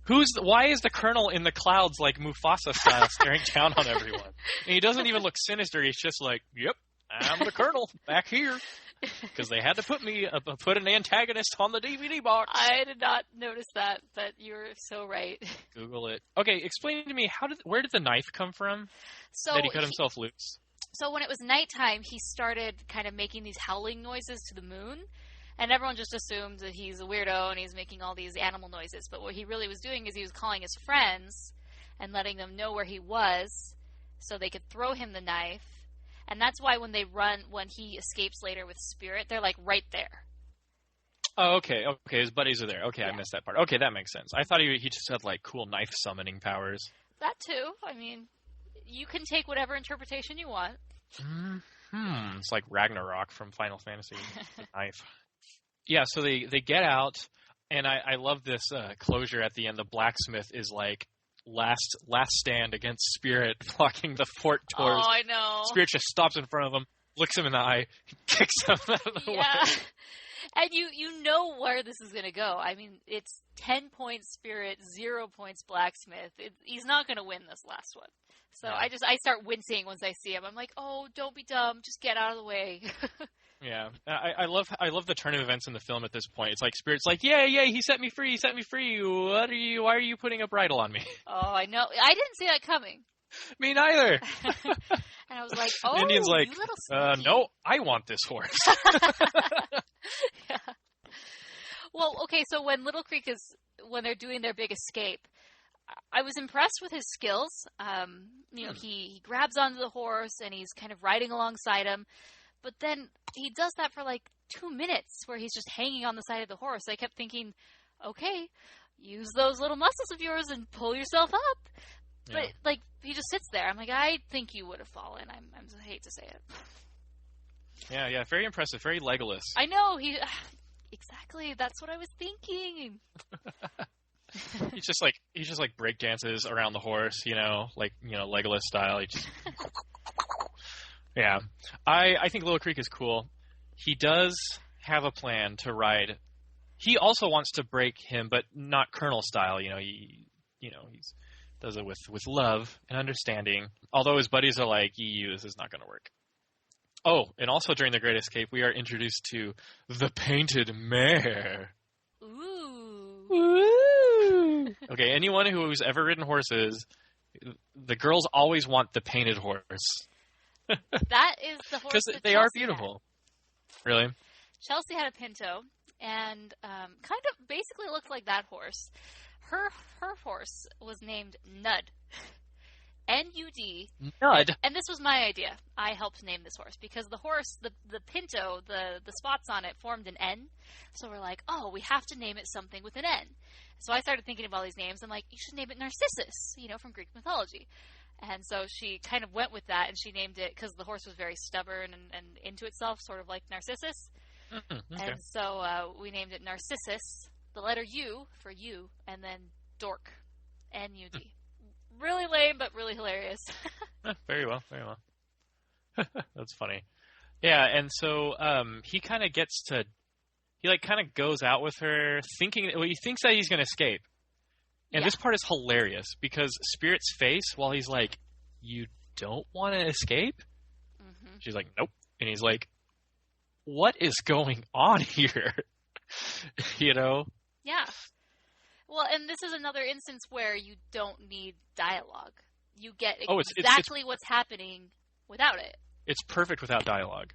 Why is the Colonel in the clouds like Mufasa style staring down on everyone? And he doesn't even look sinister. He's just like, yep, I'm the Colonel back here. Because they had to put an antagonist on the DVD box. I did not notice that, but you're so right. Google it. Okay, explain to me, where did the knife come from? So that he cut himself loose? So when it was nighttime, he started kind of making these howling noises to the moon. And everyone just assumed that he's a weirdo and he's making all these animal noises. But what he really was doing is he was calling his friends and letting them know where he was so they could throw him the knife. And that's why when he escapes later with Spirit, they're like right there. Oh, okay. Okay, his buddies are there. Okay, yeah. I missed that part. Okay, that makes sense. I thought he just had like cool knife summoning powers. That too. I mean, you can take whatever interpretation you want. It's like Ragnarok from Final Fantasy. The knife. Yeah, so they get out, and I love this closure at the end. The blacksmith is like last stand against Spirit, blocking the fort doors. Oh, I know. Spirit just stops in front of him, looks him in the eye, kicks him out of the way. And you know where this is going to go. I mean, it's 10 points Spirit, 0 points blacksmith. He's not going to win this last one. So yeah. I start wincing once I see him. I'm like, oh, don't be dumb. Just get out of the way. Yeah, I love the turn of events in the film at this point. It's like Spirit's like, yeah, he set me free. Why are you putting a bridle on me? Oh, I know. I didn't see that coming. Me neither. And I was like, oh, the Indian's like, you little sneaky. No, I want this horse. Yeah. Well, okay, so when they're doing their big escape, I was impressed with his skills. He grabs onto the horse and he's kind of riding alongside him. But then he does that for like 2 minutes where he's just hanging on the side of the horse. I kept thinking, okay, use those little muscles of yours and pull yourself up. Yeah. But like he just sits there. I'm like, I think you would have fallen. I hate to say it. Yeah, very impressive, very Legolas. I know exactly. That's what I was thinking. He's just like break dances around the horse, Legolas style. He just. Yeah, I think Little Creek is cool. He does have a plan to ride. He also wants to break him, but not Colonel style. He does it with love and understanding. Although his buddies are like, this is not going to work. Oh, and also during the Great Escape, we are introduced to the painted mare. Ooh. Okay, anyone who's ever ridden horses, the girls always want the painted horse. That is the horse because they are beautiful. Had. Really? Chelsea had a Pinto, and kind of basically looked like that horse. Her horse was named Nud. N-U-D. Nud? And this was my idea. I helped name this horse because the horse, the Pinto, the spots on it formed an N. So we're like, oh, we have to name it something with an N. So I started thinking of all these names. I'm like, you should name it Narcissus, from Greek mythology. And so she kind of went with that, and she named it because the horse was very stubborn and into itself, sort of like Narcissus. Okay. And so we named it Narcissus, the letter U for you, and then dork. N-U-D. Really lame, but really hilarious. Very well, very well. That's funny. Yeah, and so he kind of goes out with her he thinks that he's going to escape. And this part is hilarious because Spirit's face, while he's like, you don't want to escape? Mm-hmm. She's like, nope. And he's like, what is going on here? You know? Yeah. Well, and this is another instance where you don't need dialogue. You get exactly what's happening without it. It's perfect without dialogue.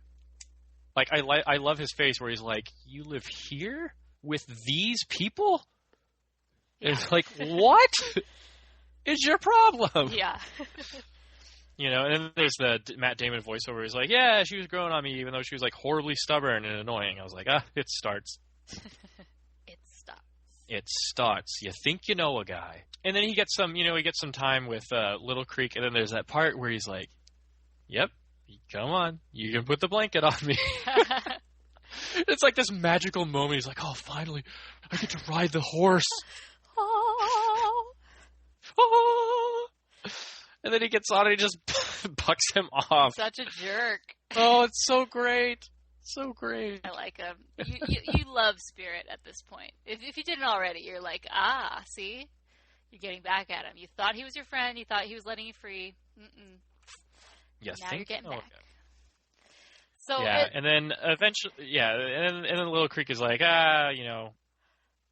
Like, I love his face where he's like, you live here with these people? Yeah. It's like, what is your problem? Yeah. You know, and then there's the Matt Damon voiceover where he's like, yeah, she was growing on me even though she was, like, horribly stubborn and annoying. I was like, it starts. It starts. You think you know a guy. And then he gets some time with Little Creek, and then there's that part where he's like, yep, come on, you can put the blanket on me. It's like this magical moment. He's like, oh, finally, I get to ride the horse. Oh. And then he gets on and he just bucks him off. Such a jerk. Oh, it's so great. So great. I like him. You love Spirit at this point. If you didn't already, you're like, see? You're getting back at him. You thought he was your friend. You thought he was letting you free. Mm-mm. Yes. Now you're getting back. Okay. So and then eventually, and then Little Creek is like,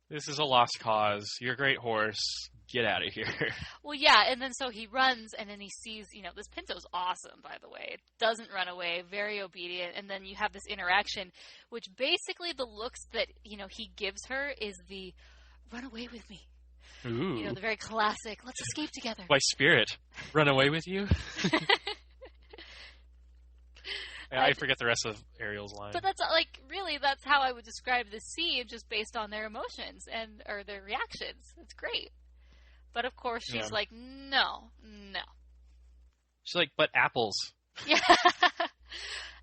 this is a lost cause. You're a great horse. Get out of here. Well, yeah, and then so he runs, and then he sees, this Pinto's awesome, by the way. It doesn't run away, very obedient, and then you have this interaction, which basically the looks that, he gives her is the, run away with me. Ooh. The very classic, let's escape together. By Spirit, run away with you? I forget the rest of Ariel's line. But that's, that's how I would describe the scene, just based on their emotions, or their reactions. It's great. But, of course, she's like, no. She's like, but apples. Yeah.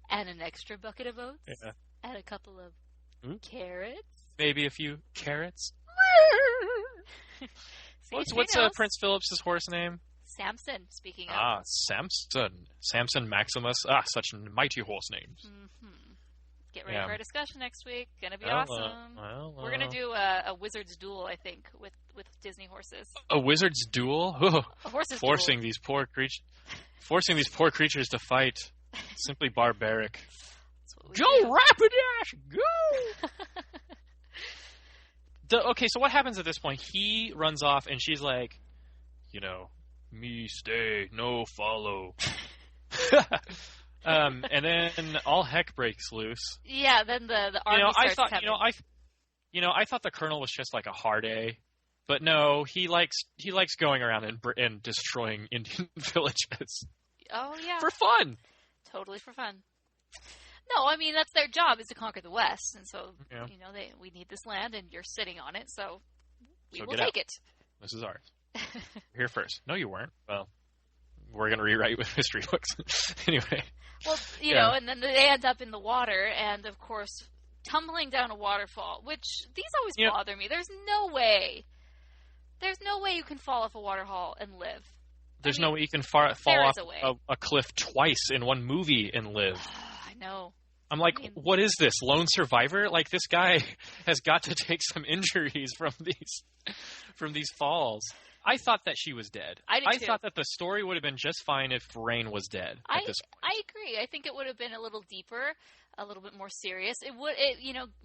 And an extra bucket of oats. Yeah. And a couple of carrots. Maybe a few carrots. See, what's Prince Philip's horse name? Samson, speaking of. Samson Maximus. Such mighty horse names. Mm-hmm. Get ready for our discussion next week. Gonna be awesome. We're gonna do a wizard's duel, I think, with Disney horses. A wizard's duel? A horse's forcing duel. these poor creatures to fight. Simply barbaric. Go Rapidash, go! Okay, so what happens at this point? He runs off, and she's like, me stay, no follow. And then all heck breaks loose. Yeah, then the army starts coming. I thought the Colonel was just like a hard A, but no, he likes going around and destroying Indian villages. Oh yeah, for fun. Totally for fun. No, I mean that's their job is to conquer the West, and so we need this land, and you're sitting on it, so we will take it. This is ours. You're here first. No, you weren't. Well, we're gonna rewrite with history books anyway. Well, you know, and then they end up in the water, and of course, tumbling down a waterfall, which these always bother me. There's no way you can fall off a waterfall and live. There's no way you can fall off a cliff twice in one movie and live. I know. I'm like, what is this? Lone survivor? Like, this guy has got to take some injuries from these falls. I thought that she was dead. I thought that the story would have been just fine if Rain was dead at this point. I agree. I think it would have been a little deeper, a little bit more serious. It would,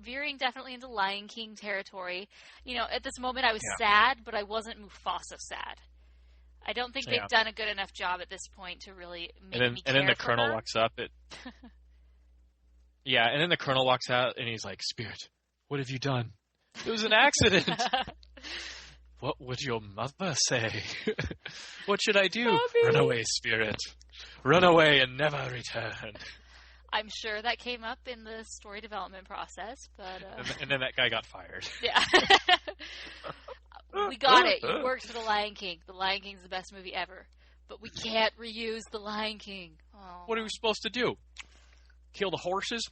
veering definitely into Lion King territory. At this moment I was sad, but I wasn't Mufasa sad. I don't think they've done a good enough job at this point to really make me care And then the for Colonel her. walks up. And then the Colonel walks out, and he's like, Spirit, what have you done? It was an accident. What would your mother say? What should I do? Mommy. Run away, Spirit. Run away and never return. I'm sure that came up in the story development process, but... And then that guy got fired. Yeah. We got it. You worked for The Lion King. The Lion King's the best movie ever. But we can't reuse The Lion King. Oh. What are we supposed to do? Kill the horses?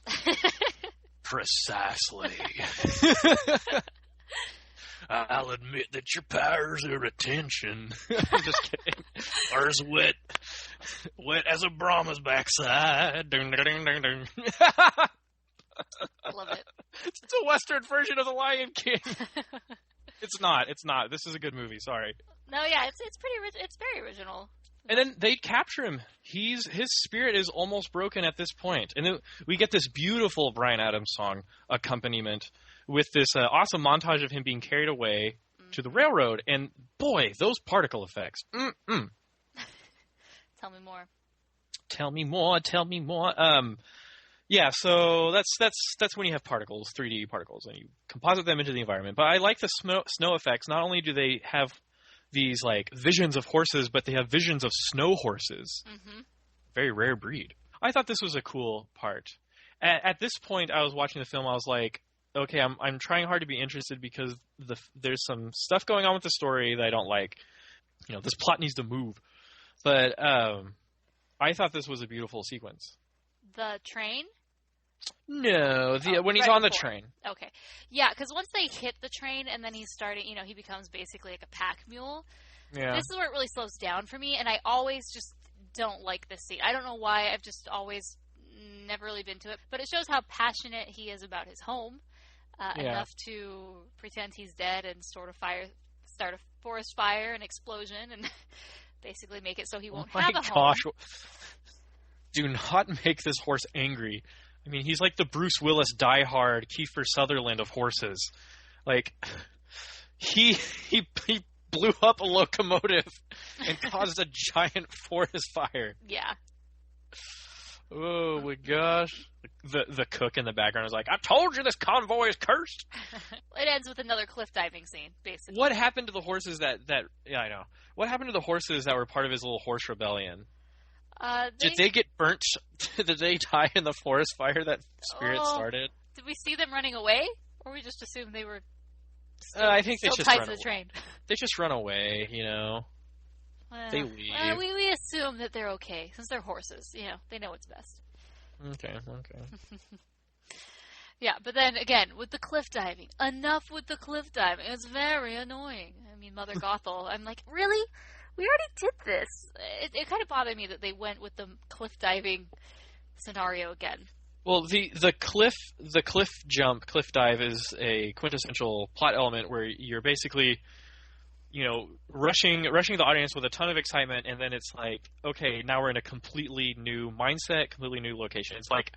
Precisely. I'll admit that your powers are attention. I'm just kidding. Or as wet as a Brahma's backside. Dun, dun, dun, dun, dun. Love it. It's a Western version of The Lion King. It's not. This is a good movie. Sorry. No, yeah, it's pretty. It's very original. And then they capture him. His spirit is almost broken at this point. And then we get this beautiful Bryan Adams song accompaniment with this awesome montage of him being carried away to the railroad. And boy, those particle effects. Mm-mm. Tell me more. Tell me more. Tell me more. Yeah, so that's when you have particles, 3D particles, and you composite them into the environment. But I like the snow effects. Not only do they have these like visions of horses, but they have visions of snow horses. Mm-hmm. Very rare breed. I thought this was a cool part. At this point, I was watching the film. I was like, okay, I'm trying hard to be interested because there's some stuff going on with the story that I don't like. You know, this plot needs to move. But I thought this was a beautiful sequence. The train? No, when he's on the train. Okay. Yeah, because once they hit the train and then he's starting, he becomes basically like a pack mule. Yeah. This is where it really slows down for me, and I always just don't like this scene. I don't know why. I've just always never really been to it. But it shows how passionate he is about his home, enough to pretend he's dead and start a forest fire, an explosion, and basically make it so he won't have a home. Do not make this horse angry. I mean, he's like the Bruce Willis diehard Kiefer Sutherland of horses. Like, he blew up a locomotive and caused a giant forest fire. Yeah. Oh my gosh. The cook in the background is like, I told you this convoy is cursed. It ends with another cliff diving scene, basically. What happened to the horses yeah, I know. What happened to the horses that were part of his little horse rebellion? Did they get burnt? Did they die in the forest fire that Spirit started? Did we see them running away? Or we just assumed they were I think they just tied to the train? They just run away, they leave. We assume that they're okay, since they're horses. They know what's best. Okay. Yeah, but then, again, with the cliff diving. Enough with the cliff diving. It's very annoying. I mean, Mother Gothel, I'm like, really? We already did this. It kind of bothered me that they went with the cliff diving scenario again. Well, the cliff dive is a quintessential plot element where you're basically, rushing the audience with a ton of excitement, and then it's like, okay, now we're in a completely new mindset, completely new location. It's like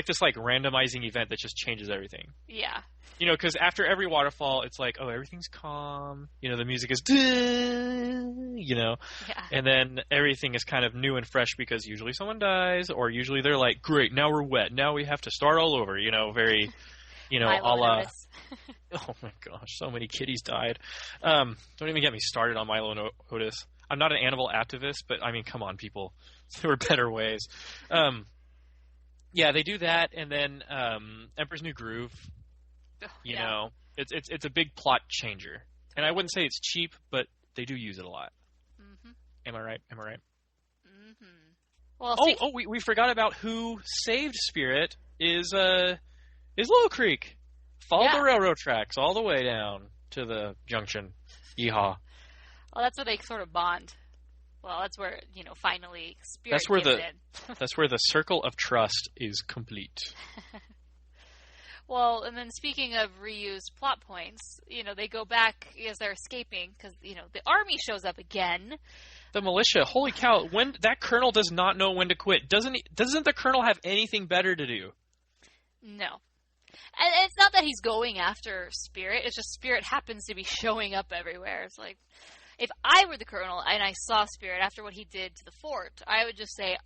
this randomizing event that just changes everything. Yeah. Because after every waterfall, it's like, oh, everything's calm. The music is, Yeah. And then everything is kind of new and fresh because usually someone dies, or usually they're like, great, now we're wet. Now we have to start all over. Very, a la. Oh my gosh, so many kitties died. Don't even get me started on Milo Otis. I'm not an animal activist, but I mean, come on, people. There were better ways. Yeah, they do that, and then Emperor's New Groove. It's a big plot changer, and I wouldn't say it's cheap, but they do use it a lot. Mm-hmm. Am I right? Mm-hmm. Well, we forgot about who saved Spirit is Little Creek. Followed the railroad tracks all the way down to the junction. Yeehaw. Well, that's where they sort of bond. Well, that's where finally Spirit. That's where the circle of trust is complete. Well, and then speaking of reused plot points, they go back as they're escaping because, the army shows up again. The militia, holy cow, when that colonel does not know when to quit. Doesn't the colonel have anything better to do? No. And it's not that he's going after Spirit, it's just Spirit happens to be showing up everywhere. It's like, if I were the colonel and I saw Spirit after what he did to the fort, I would just say,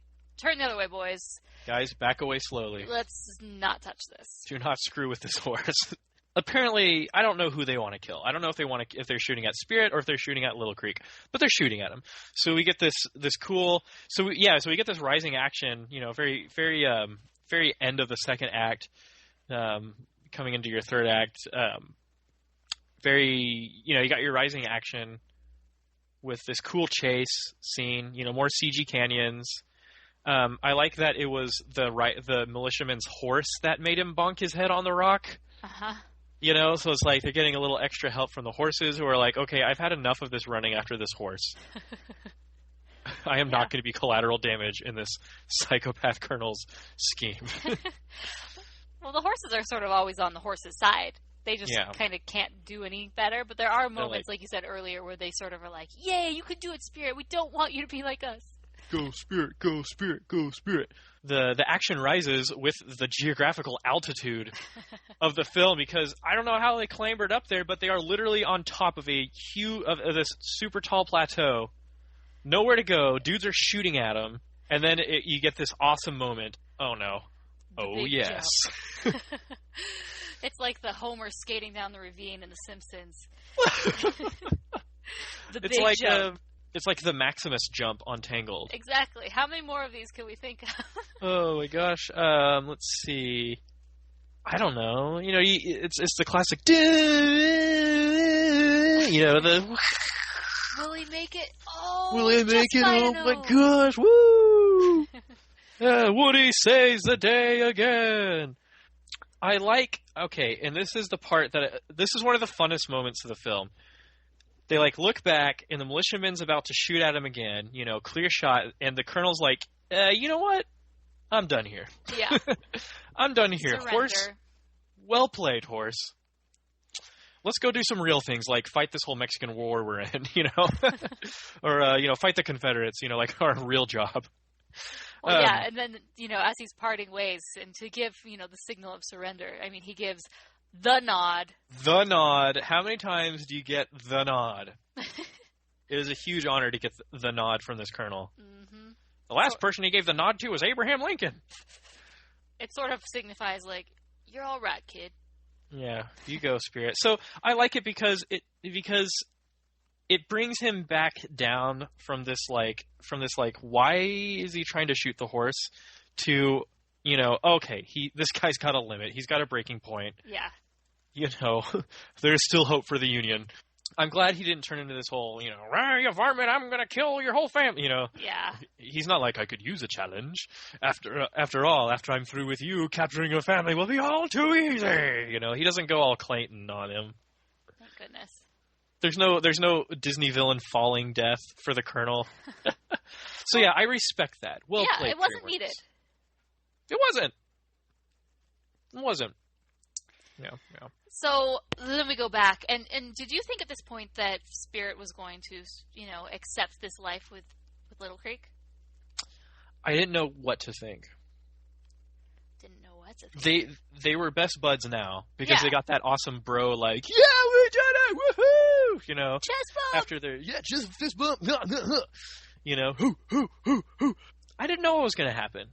turn the other way, boys. Guys, back away slowly. Let's not touch this. Do not screw with this horse. Apparently, I don't know who they want to kill. I don't know if they're shooting at Spirit or if they're shooting at Little Creek, but they're shooting at him. So we get this cool. So we get this rising action. Very very very end of the second act, coming into your third act. You got your rising action with this cool chase scene. More CG canyons. I like that it was the militiaman's horse that made him bonk his head on the rock. Uh-huh. You know, so it's like they're getting a little extra help from the horses who are like, okay, I've had enough of this running after this horse. I am not going to be collateral damage in this psychopath colonel's scheme. Well, the horses are sort of always on the horse's side. They just kind of can't do any better. But there are moments, like you said earlier, where they sort of are like, yay, you can do it, Spirit. We don't want you to be like us. Go, Spirit, go, Spirit, go, Spirit. The action rises with the geographical altitude of the film, because I don't know how they clambered up there, but they are literally on top of a of this super tall plateau. Nowhere to go. Dudes are shooting at them. And then you get this awesome moment. Oh, no. Oh, yes. It's like the Homer skating down the ravine in The Simpsons. It's like jump. It's like the Maximus jump on Tangled. Exactly. How many more of these can we think of? Oh my gosh. Let's see. I don't know. You know, it's the classic. You know, the. Will he make it? Oh, will he make it? Oh my gosh! Woo! Woody saves the day again. I like. Okay, and this is the part this is one of the funnest moments of the film. They look back, and the militiaman's about to shoot at him again. You know, clear shot, and the colonel's like, you know what? I'm done here. Yeah. I'm done here. Surrender. Horse. Well played, horse. Let's go do some real things, like fight this whole Mexican war we're in, you know? Or, you know, fight the Confederates, you know, like our real job. Well, yeah, and then, you know, as he's parting ways, and to give, you know, the signal of surrender, I mean, he gives the nod. The nod. How many times do you get the nod? It is a huge honor to get the nod from this colonel. Mm-hmm. The last person he gave the nod to was Abraham Lincoln. It sort of signifies, like, you're all right, kid. Yeah, you go, Spirit. So I like it because it brings him back down from this why is he trying to shoot the horse to, you know, okay, this guy's got a limit. He's got a breaking point. Yeah. You know, there's still hope for the Union. I'm glad he didn't turn into this whole, you know, you varmint, I'm going to kill your whole family, you know. Yeah. He's not like, I could use a challenge. After all, after I'm through with you, capturing your family will be all too easy. You know, he doesn't go all Clayton on him. Thank goodness. There's no Disney villain falling death for the colonel. So yeah, I respect that. Well played. It wasn't needed. It wasn't. Yeah. So then we go back, and did you think at this point that Spirit was going to, you know, accept this life with Little Creek? I didn't know what to think. Didn't know what to think. They were best buds now because they got that awesome bro like, yeah, we did it, woohoo! You know, chest bump. After their just fist bump. You know, hoo. I didn't know what was going to happen.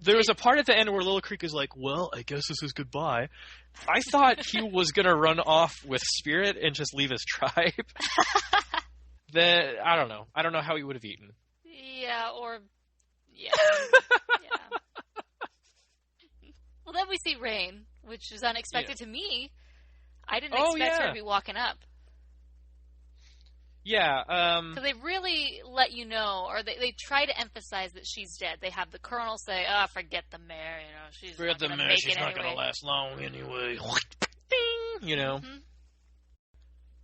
There was a part at the end where Little Creek is like, well, I guess this is goodbye. I thought he was going to run off with Spirit and just leave his tribe. I don't know. I don't know how he would have eaten. Yeah. Well, then we see Rain, which is unexpected to me. I didn't expect her to be walking up. Yeah. So they really let you know, or they try to emphasize that she's dead. They have the colonel say, forget the mare, you know, she's not going to make it anyway. She's not going to last long anyway. You know? Mm-hmm.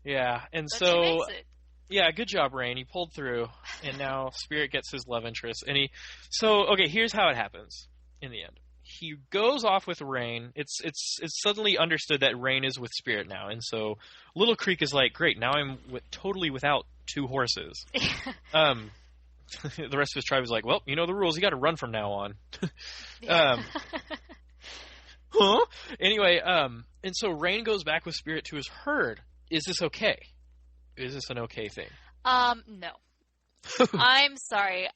Yeah, and but she makes it. Yeah, good job, Rain. He pulled through, and now Spirit gets his love interest. And okay, here's how it happens in the end. He goes off with Rain. It's suddenly understood that Rain is with Spirit now, and so Little Creek is like, great, now I'm totally without two horses. The rest of his tribe is like, well, you know the rules. You got to run from now on. Huh? Anyway, and so Rain goes back with Spirit to his herd. Is this okay? Is this an okay thing? No. I'm sorry.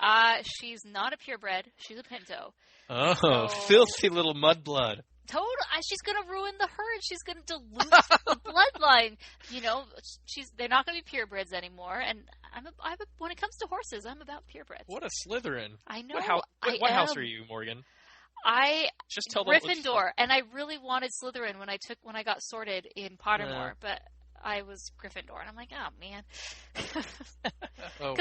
She's not a purebred. She's a pinto. Oh, so, filthy little mudblood. Totally. She's going to ruin the herd. She's going to dilute the bloodline. You know, they're not going to be purebreds anymore. And when it comes to horses, I'm about purebreds. What a Slytherin. I know. What house are you, Morgan? Just tell Gryffindor, and I really wanted Slytherin when I got sorted in Pottermore, but I was Gryffindor, and I'm like, oh man, because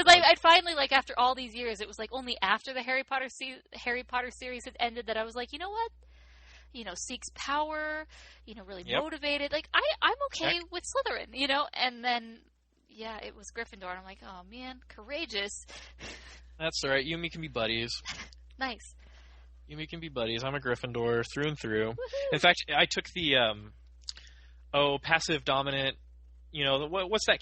I finally, like, after all these years, it was like only after the Harry Potter series had ended that I was like, you know what, seeks power, really Yep. motivated. Like, I'm okay Check. with Slytherin, and then, yeah, it was Gryffindor, and I'm like, oh, man, courageous. That's all right. You and me can be buddies. Nice. You and me can be buddies. I'm a Gryffindor through and through. Woohoo. In fact, I took the passive dominant. What's that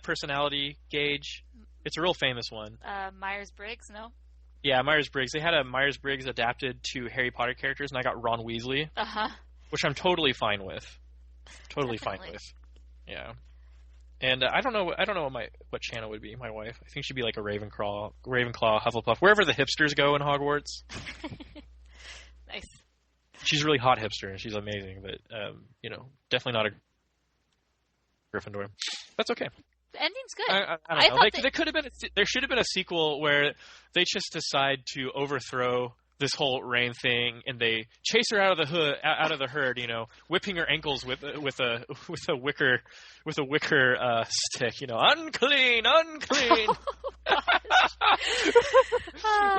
personality gauge? It's a real famous one. Myers-Briggs, no? Yeah, Myers-Briggs. They had a Myers-Briggs adapted to Harry Potter characters, and I got Ron Weasley, which I'm totally fine with. Totally fine with. Yeah. And I don't know what Shanna would be. My wife. I think she'd be like a Ravenclaw, Hufflepuff, wherever the hipsters go in Hogwarts. Nice. She's a really hot hipster, and she's amazing, but definitely not a Gryffindor. That's okay. The ending's good. I don't know. There should have been a sequel where they just decide to overthrow this whole Rain thing, and they chase her out of the herd, whipping her ankles with a wicker stick, unclean. Oh,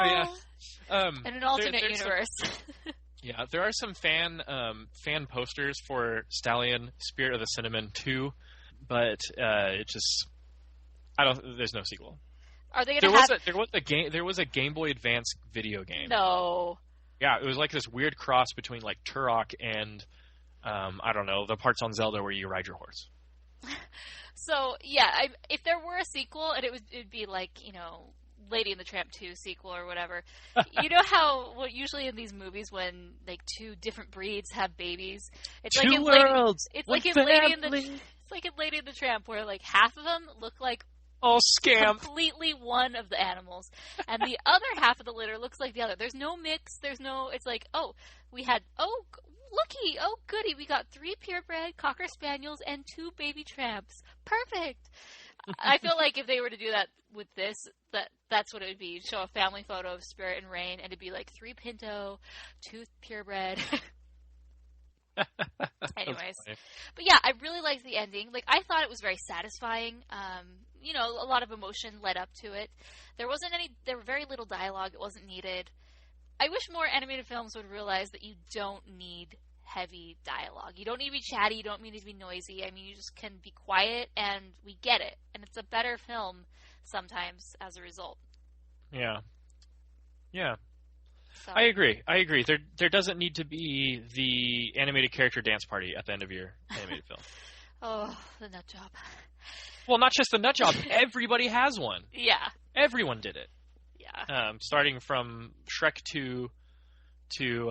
Yeah. in an alternate universe. Yeah, there are some fan posters for Stallion Spirit of the Cinnamon 2, but there's no sequel. Are they going to have... There was a Game Boy Advance video game. No. Yeah, it was like this weird cross between like Turok and I don't know, the parts on Zelda where you ride your horse. So, yeah, if there were a sequel, and it'd be like, Lady and the Tramp 2 sequel or whatever. You know how usually in these movies when like two different breeds have babies, it's two like in worlds. It's like in Lady and the Tramp where like half of them look like completely one of the animals, and the other half of the litter looks like the other. There's no mix. It's like, looky, goody, we got 3 purebred Cocker Spaniels and 2 baby tramps. Perfect. I feel like if they were to do that with this, that's what it would be. You'd show a family photo of Spirit and Rain, and it'd be like 3 Pinto, 2 purebred. Anyways. But yeah, I really liked the ending. Like, I thought it was very satisfying. A lot of emotion led up to it. There was very little dialogue. It wasn't needed. I wish more animated films would realize that you don't need heavy dialogue. You don't need to be chatty. You don't need to be noisy. I mean, you just can be quiet, and we get it. And it's a better film sometimes as a result. Yeah. Yeah. So. I agree. There doesn't need to be the animated character dance party at the end of your animated film. Oh, the nut job. Well, not just the nut job. Everybody has one. Yeah. Everyone did it. Yeah. Starting from Shrek 2 to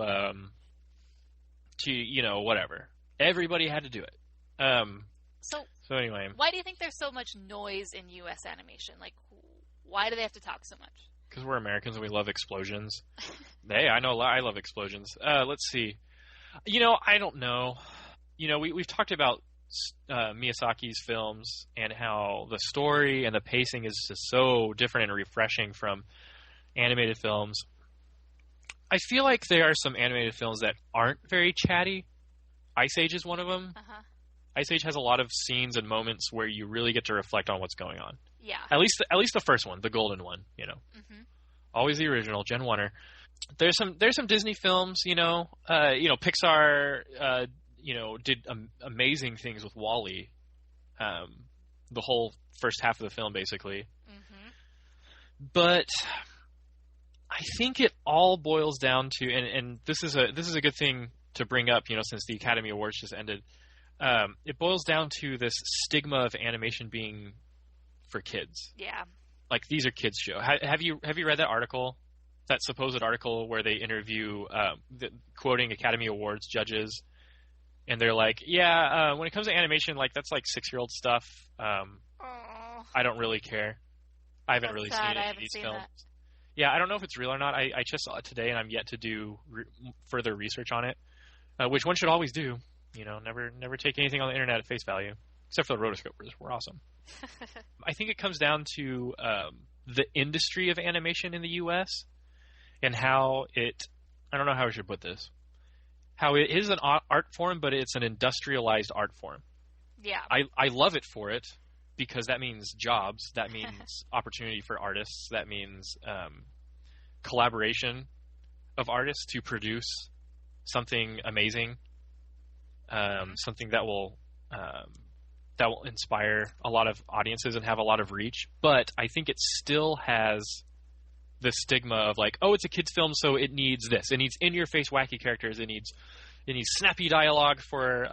whatever. Everybody had to do it. So anyway. Why do you think there's so much noise in U.S. animation? Like, why do they have to talk so much? Because we're Americans and we love explosions. Hey, I know I love explosions. Let's see. I don't know. We've talked about Miyazaki's films and how the story and the pacing is just so different and refreshing from animated films. I feel like there are some animated films that aren't very chatty. Ice Age is one of them. Uh-huh. Ice Age has a lot of scenes and moments where you really get to reflect on what's going on. Yeah. At least the first one, the golden one, Mm-hmm. Always the original, Gen 1er. There's some Disney films, Pixar, did amazing things with WALL-E. The whole first half of the film, basically. Mm-hmm. But I think it all boils down to, and this is a good thing to bring up, since the Academy Awards just ended. It boils down to this stigma of animation being for kids. Yeah. Like, these are kids' show. Have you read that article? That supposed article where they interview quoting Academy Awards judges, and they're like, "Yeah, when it comes to animation, like that's like 6-year-old stuff. I don't really care. I haven't really seen any of these films." That. Yeah, I don't know if it's real or not. I just saw it today, and I'm yet to do further research on it, which one should always do. Never take anything on the internet at face value, except for the Rotoscopers. We're awesome. I think it comes down to the industry of animation in the U.S. and how I don't know how I should put this, how it is an art form, but it's an industrialized art form. Yeah. I love it for it because that means jobs, that means opportunity for artists, that means collaboration. of artists to produce something amazing, something that will inspire a lot of audiences and have a lot of reach. But I think it still has the stigma of like, oh, it's a kids film, so it needs this. It needs in-your-face wacky characters. It needs snappy dialogue for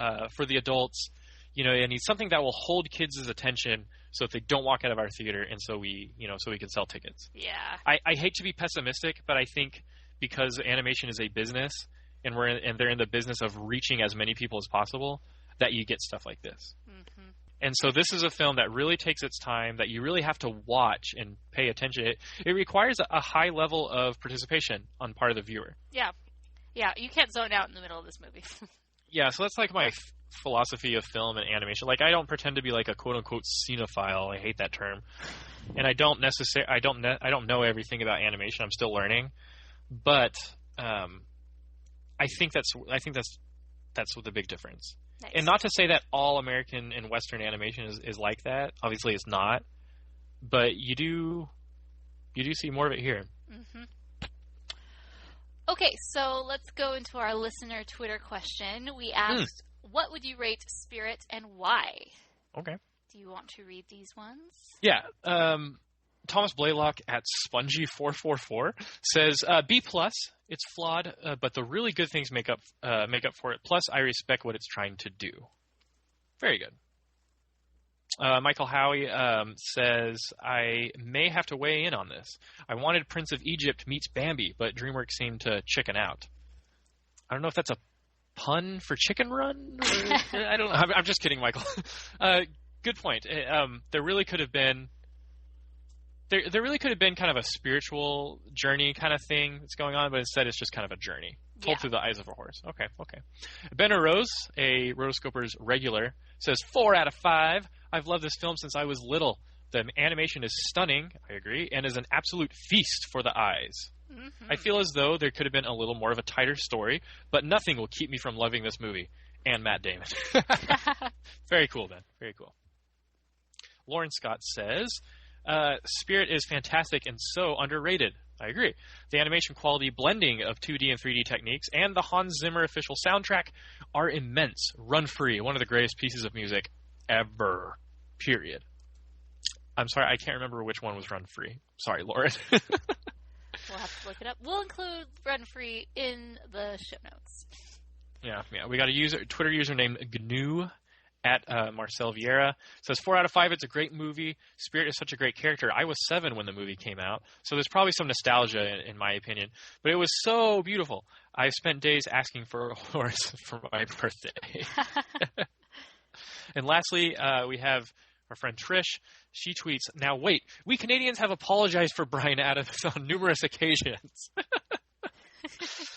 the adults. It needs something that will hold kids' attention, so if they don't walk out of our theater, and so we can sell tickets. Yeah. I hate to be pessimistic, but I think because animation is a business, and they're in the business of reaching as many people as possible, that you get stuff like this. Mm-hmm. And so this is a film that really takes its time, that you really have to watch and pay attention. It requires a high level of participation on part of the viewer. Yeah. Yeah, you can't zone out in the middle of this movie. Yeah, so that's like my philosophy of film and animation. Like, I don't pretend to be like a quote-unquote cinephile. I hate that term. And I don't know everything about animation. I'm still learning. But I think that's the big difference. Nice. And not to say that all American and Western animation is like that. Obviously, it's not. But you do see more of it here. Mm-hmm. Okay, so let's go into our listener Twitter question. We asked, what would you rate Spirit and why? Okay. Do you want to read these ones? Yeah. Thomas Blaylock at Spongy444 says, B+. It's flawed, but the really good things make up for it. Plus, I respect what it's trying to do. Very good. Michael Howie says, I may have to weigh in on this. I wanted Prince of Egypt meets Bambi, but DreamWorks seemed to chicken out. I don't know if that's a pun for Chicken Run? I don't know. I'm just kidding, Michael. Good point. There really could have been kind of a spiritual journey kind of thing that's going on, but instead it's just kind of a journey told through the eyes of a horse. Okay. Ben Rose, a Rotoscopers regular, says 4 out of 5. I've loved this film since I was little. The animation is stunning, I agree, and is an absolute feast for the eyes. Mm-hmm. I feel as though there could have been a little more of a tighter story, but nothing will keep me from loving this movie. And Matt Damon. Very cool, Ben. Very cool. Lauren Scott says, Spirit is fantastic and so underrated. I agree. The animation quality blending of 2D and 3D techniques and the Hans Zimmer official soundtrack are immense. Run Free, one of the greatest pieces of music ever. Period. I'm sorry, I can't remember which one was Run Free. Sorry, Lauren. We'll have to look it up. We'll include Run Free in the show notes. Yeah. We got a Twitter user named GNU at Marcel Vieira. Says 4 out of 5. It's a great movie. Spirit is such a great character. I was 7 when the movie came out, so there's probably some nostalgia in my opinion. But it was so beautiful. I spent days asking for a horse for my birthday. And lastly, we have our friend Trish. She tweets, now wait, we Canadians have apologized for Bryan Adams on numerous occasions.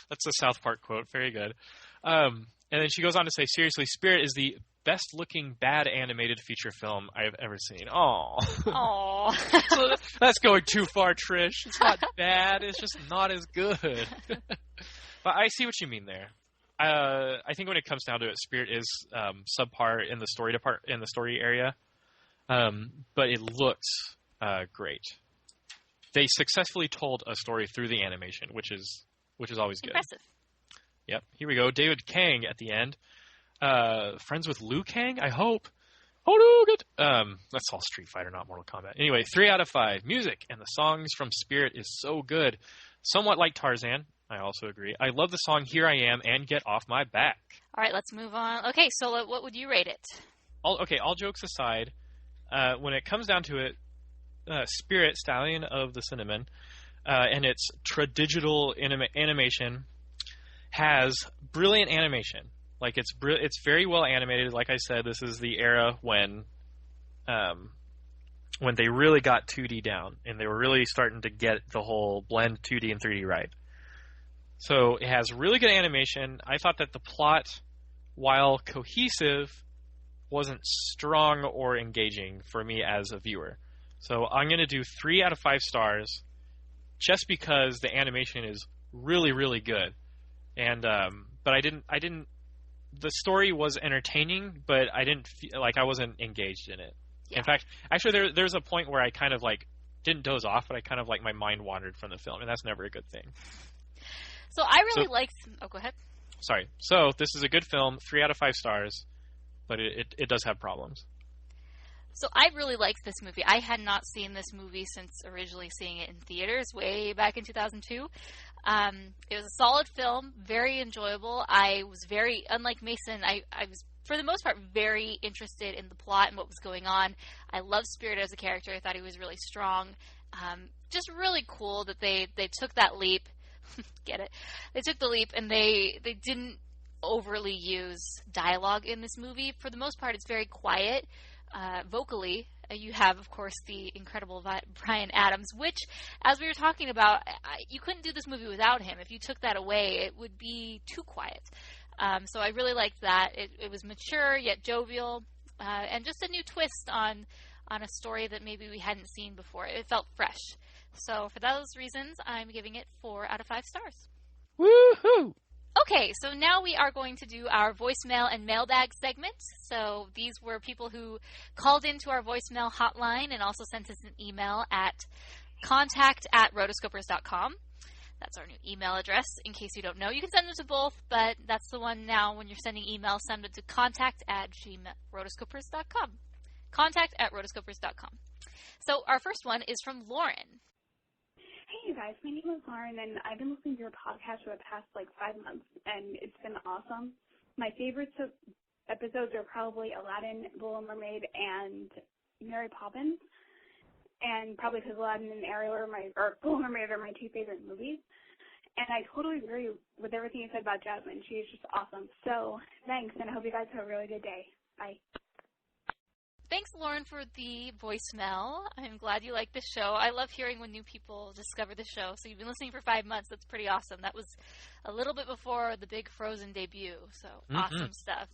That's a South Park quote. Very good. And then she goes on to say, seriously, Spirit is the best-looking bad animated feature film I have ever seen. Aww. So that's going too far, Trish. It's not bad. It's just not as good. But I see what you mean there. I think when it comes down to it, Spirit is subpar in the story area, but it looks great. They successfully told a story through the animation, which is always good. Impressive. Yep. Here we go. David Kang at the end. Friends with Liu Kang, I hope. Oh, no, good. That's all Street Fighter, not Mortal Kombat. Anyway, 3 out of 5. Music and the songs from Spirit is so good. Somewhat like Tarzan. I also agree. I love the song Here I Am and Get Off My Back. All right, let's move on. Okay, so what would you rate it? All jokes aside, when it comes down to it, Spirit, Stallion of the Cinnamon, and its Tradigital Animation has brilliant animation. Like, it's very well animated. Like I said, this is the era when they really got 2D down, and they were really starting to get the whole blend 2D and 3D right. So it has really good animation. I thought that the plot, while cohesive, wasn't strong or engaging for me as a viewer. So I'm going to do 3 out of 5 stars just because the animation is really, really good. And but I didn't the story was entertaining, but I didn't feel like I wasn't engaged in it. Yeah. In fact, actually there's a point where I kind of like didn't doze off, but I kind of like my mind wandered from the film, and that's never a good thing. So I really liked... Oh, go ahead. Sorry. So this is a good film, 3 out of 5 stars, but it does have problems. So I really liked this movie. I had not seen this movie since originally seeing it in theaters way back in 2002. It was a solid film, very enjoyable. I was very, unlike Mason, I was, for the most part, very interested in the plot and what was going on. I loved Spirit as a character. I thought he was really strong. Just really cool that they took that leap. Get it? They took the leap and they didn't overly use dialogue in this movie. For the most part, it's very quiet. Vocally, you have, of course, the incredible Bryan Adams, which, as we were talking about, you couldn't do this movie without him. If you took that away, it would be too quiet. So I really liked that. It was mature, yet jovial, and just a new twist on a story that maybe we hadn't seen before. It felt fresh. So for those reasons, I'm giving it 4 out of 5 stars. Woohoo! Okay, so now we are going to do our voicemail and mailbag segment. So these were people who called into our voicemail hotline and also sent us an email at contact@rotoscopers.com. That's our new email address, in case you don't know. You can send them to both, but that's the one now when you're sending email, send it to contact@rotoscopers.com. Contact@rotoscopers.com. So our first one is from Lauren. Hey, you guys. My name is Lauren, and I've been listening to your podcast for the past, 5 months, and it's been awesome. My favorites episodes are probably Aladdin, Little Mermaid, and Mary Poppins, and probably because Aladdin and Ariel or Little Mermaid are my 2 favorite movies. And I totally agree with everything you said about Jasmine. She is just awesome. So thanks, and I hope you guys have a really good day. Bye. Thanks, Lauren, for the voicemail. I'm glad you like the show. I love hearing when new people discover the show. So you've been listening for 5 months. That's pretty awesome. That was a little bit before the big Frozen debut. So awesome stuff.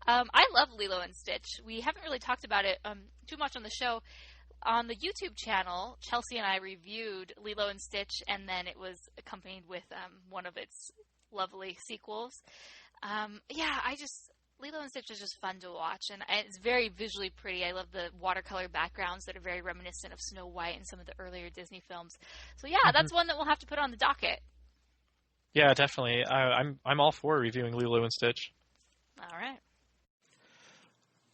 I love Lilo and Stitch. We haven't really talked about it too much on the show. On the YouTube channel, Chelsea and I reviewed Lilo and Stitch, and then it was accompanied with one of its lovely sequels. Lilo and Stitch is just fun to watch, and it's very visually pretty. I love the watercolor backgrounds that are very reminiscent of Snow White and some of the earlier Disney films. So yeah, that's one that we'll have to put on the docket. Yeah, definitely. I'm all for reviewing Lilo and Stitch. All right.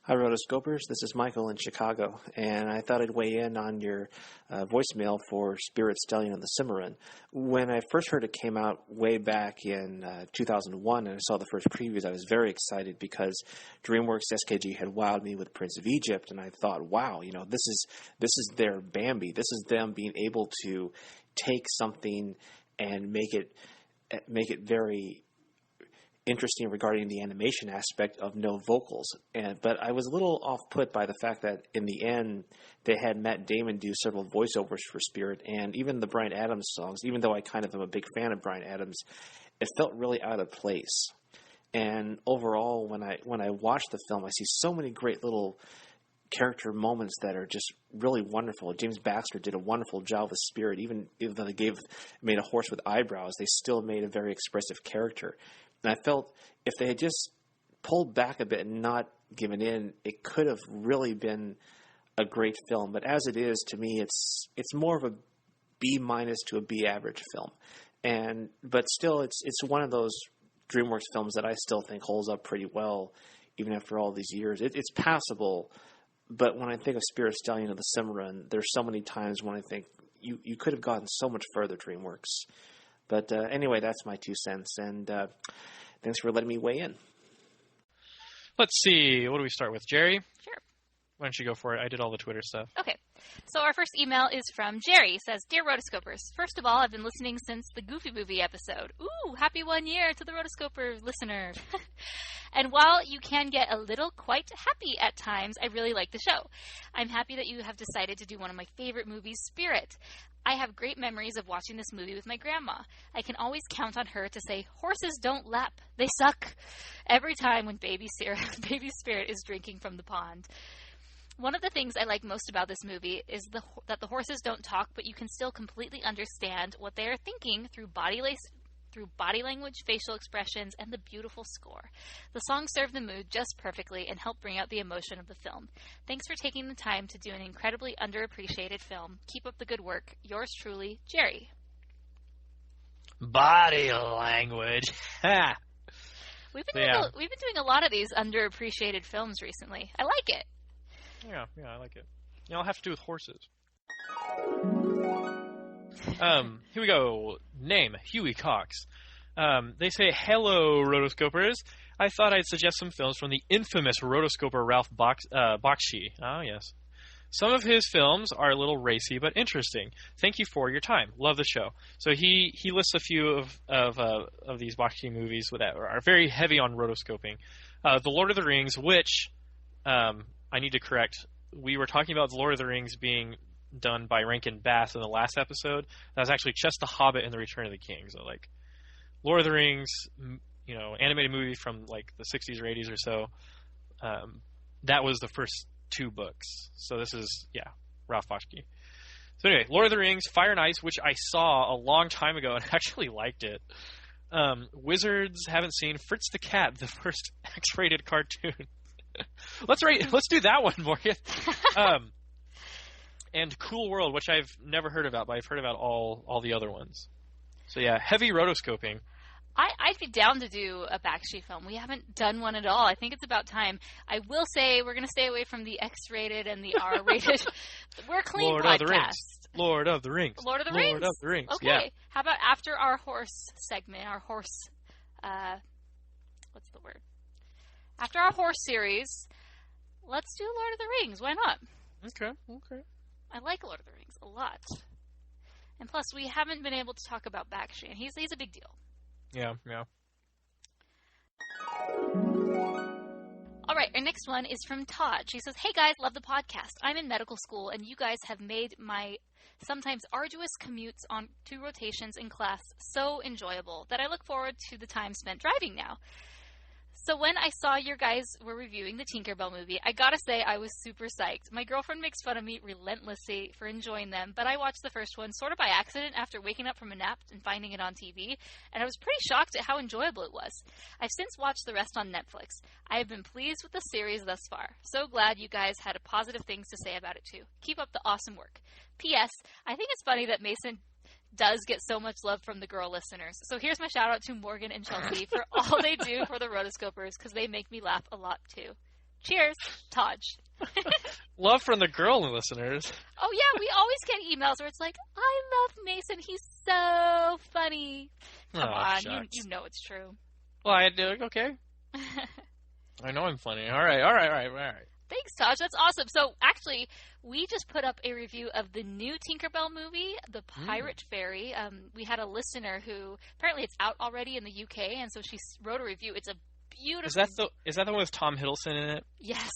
Hi, Rotoscopers. This is Michael in Chicago, and I thought I'd weigh in on your voicemail for Spirit, Stallion, and the Cimarron. When I first heard it came out way back in 2001, and I saw the first previews, I was very excited because DreamWorks SKG had wowed me with Prince of Egypt, and I thought, wow, this is their Bambi. This is them being able to take something and make it very interesting regarding the animation aspect of no vocals. But I was a little off-put by the fact that in the end they had Matt Damon do several voiceovers for Spirit, and even the Bryan Adams songs, even though I kind of am a big fan of Bryan Adams, it felt really out of place. And overall, when I watched the film, I see so many great little character moments that are just really wonderful. James Baxter did a wonderful job with Spirit. Even though they made a horse with eyebrows, they still made a very expressive character. And I felt if they had just pulled back a bit and not given in, it could have really been a great film. But as it is, to me, it's more of a B- to a B average film. But still, it's one of those DreamWorks films that I still think holds up pretty well, even after all these years. It's passable. But when I think of Spirit, Stallion, and the Cimarron, there's so many times when I think you could have gotten so much further, DreamWorks. But anyway, that's my 2 cents, and thanks for letting me weigh in. Let's see. What do we start with? Geri? Sure. Why don't you go for it? I did all the Twitter stuff. Okay. So our first email is from Geri. It says, Dear Rotoscopers, first of all, I've been listening since the Goofy Movie episode. Ooh, happy 1 year to the Rotoscoper listener. And while you can get a little quite happy at times, I really like the show. I'm happy that you have decided to do one of my favorite movies, Spirit. I have great memories of watching this movie with my grandma. I can always count on her to say, horses don't lap, they suck, every time when baby Spirit is drinking from the pond. One of the things I like most about this movie is that the horses don't talk, but you can still completely understand what they are thinking through body language, facial expressions, and the beautiful score. The songs serve the mood just perfectly and help bring out the emotion of the film. Thanks for taking the time to do an incredibly underappreciated film. Keep up the good work. Yours truly, Geri. Body language. We've been doing a lot of these underappreciated films recently. I like it. Yeah, I like it. I'll have to do with horses. Here we go. Name, Huey Cox. They say, hello, Rotoscopers. I thought I'd suggest some films from the infamous rotoscoper Ralph Bakshi. Oh, yes. Some of his films are a little racy, but interesting. Thank you for your time. Love the show. So he lists a few of these Bakshi movies that are very heavy on rotoscoping. The Lord of the Rings, which I need to correct. We were talking about The Lord of the Rings being done by Rankin Bass in the last episode. That was actually just The Hobbit and The Return of the King. So, like, Lord of the Rings, animated movie from, like, the 60s or 80s or so, that was the first 2 books. So this is, Ralph Bakshi. So anyway, Lord of the Rings, Fire and Ice, which I saw a long time ago and actually liked it. Wizards, haven't seen. Fritz the Cat, the first X-rated cartoon. Let's do that one, Morgan. And Cool World, which I've never heard about, but I've heard about all the other ones. So yeah, heavy rotoscoping. I'd be down to do a Bakshi film. We haven't done one at all. I think it's about time. I will say we're going to stay away from the X-rated and the R-rated. We're a clean Lord podcast. Of the Rings. Lord of the Rings. Lord of the Rings. Lord of the Rings. Okay. Yeah. How about after our horse segment, our horse, what's the word? After our horse series, let's do Lord of the Rings. Why not? Okay. I like Lord of the Rings a lot. And plus, we haven't been able to talk about Bakshi, and he's a big deal. Yeah. All right, our next one is from Todge. He says, hey guys, love the podcast. I'm in medical school, and you guys have made my sometimes arduous commutes on 2 rotations in class so enjoyable that I look forward to the time spent driving now. So when I saw your guys were reviewing the Tinkerbell movie, I gotta say I was super psyched. My girlfriend makes fun of me relentlessly for enjoying them, but I watched the first one sort of by accident after waking up from a nap and finding it on TV, and I was pretty shocked at how enjoyable it was. I've since watched the rest on Netflix. I have been pleased with the series thus far. So glad you guys had positive things to say about it too. Keep up the awesome work. P.S. I think it's funny that Mason does get so much love from the girl listeners. So here's my shout out to Morgan and Chelsea for all they do for the Rotoscopers, because they make me laugh a lot too. Cheers, Todge. Love from the girl listeners. Oh yeah, we always get emails where it's like, I love Mason, he's so funny. Come on, you know it's true. Well, I do. Okay. I know I'm funny. All right. Thanks, Todge. That's awesome. So, actually, we just put up a review of the new Tinkerbell movie, The Pirate Fairy. We had a listener who, apparently it's out already in the UK, and so she wrote a review. It's a beautiful... Is that the one with Tom Hiddleston in it? Yes.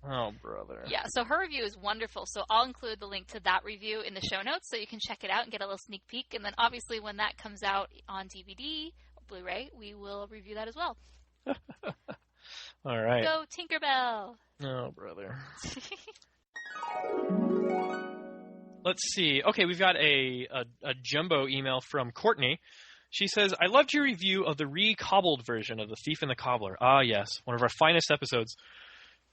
Oh, brother. Yeah, so her review is wonderful. So I'll include the link to that review in the show notes so you can check it out and get a little sneak peek. And then, obviously, when that comes out on DVD or Blu-ray, we will review that as well. All right. Go Tinkerbell. Oh, brother. Let's see. Okay, we've got a jumbo email from Courtney. She says, I loved your review of the recobbled version of The Thief and the Cobbler. Ah, yes, one of our finest episodes.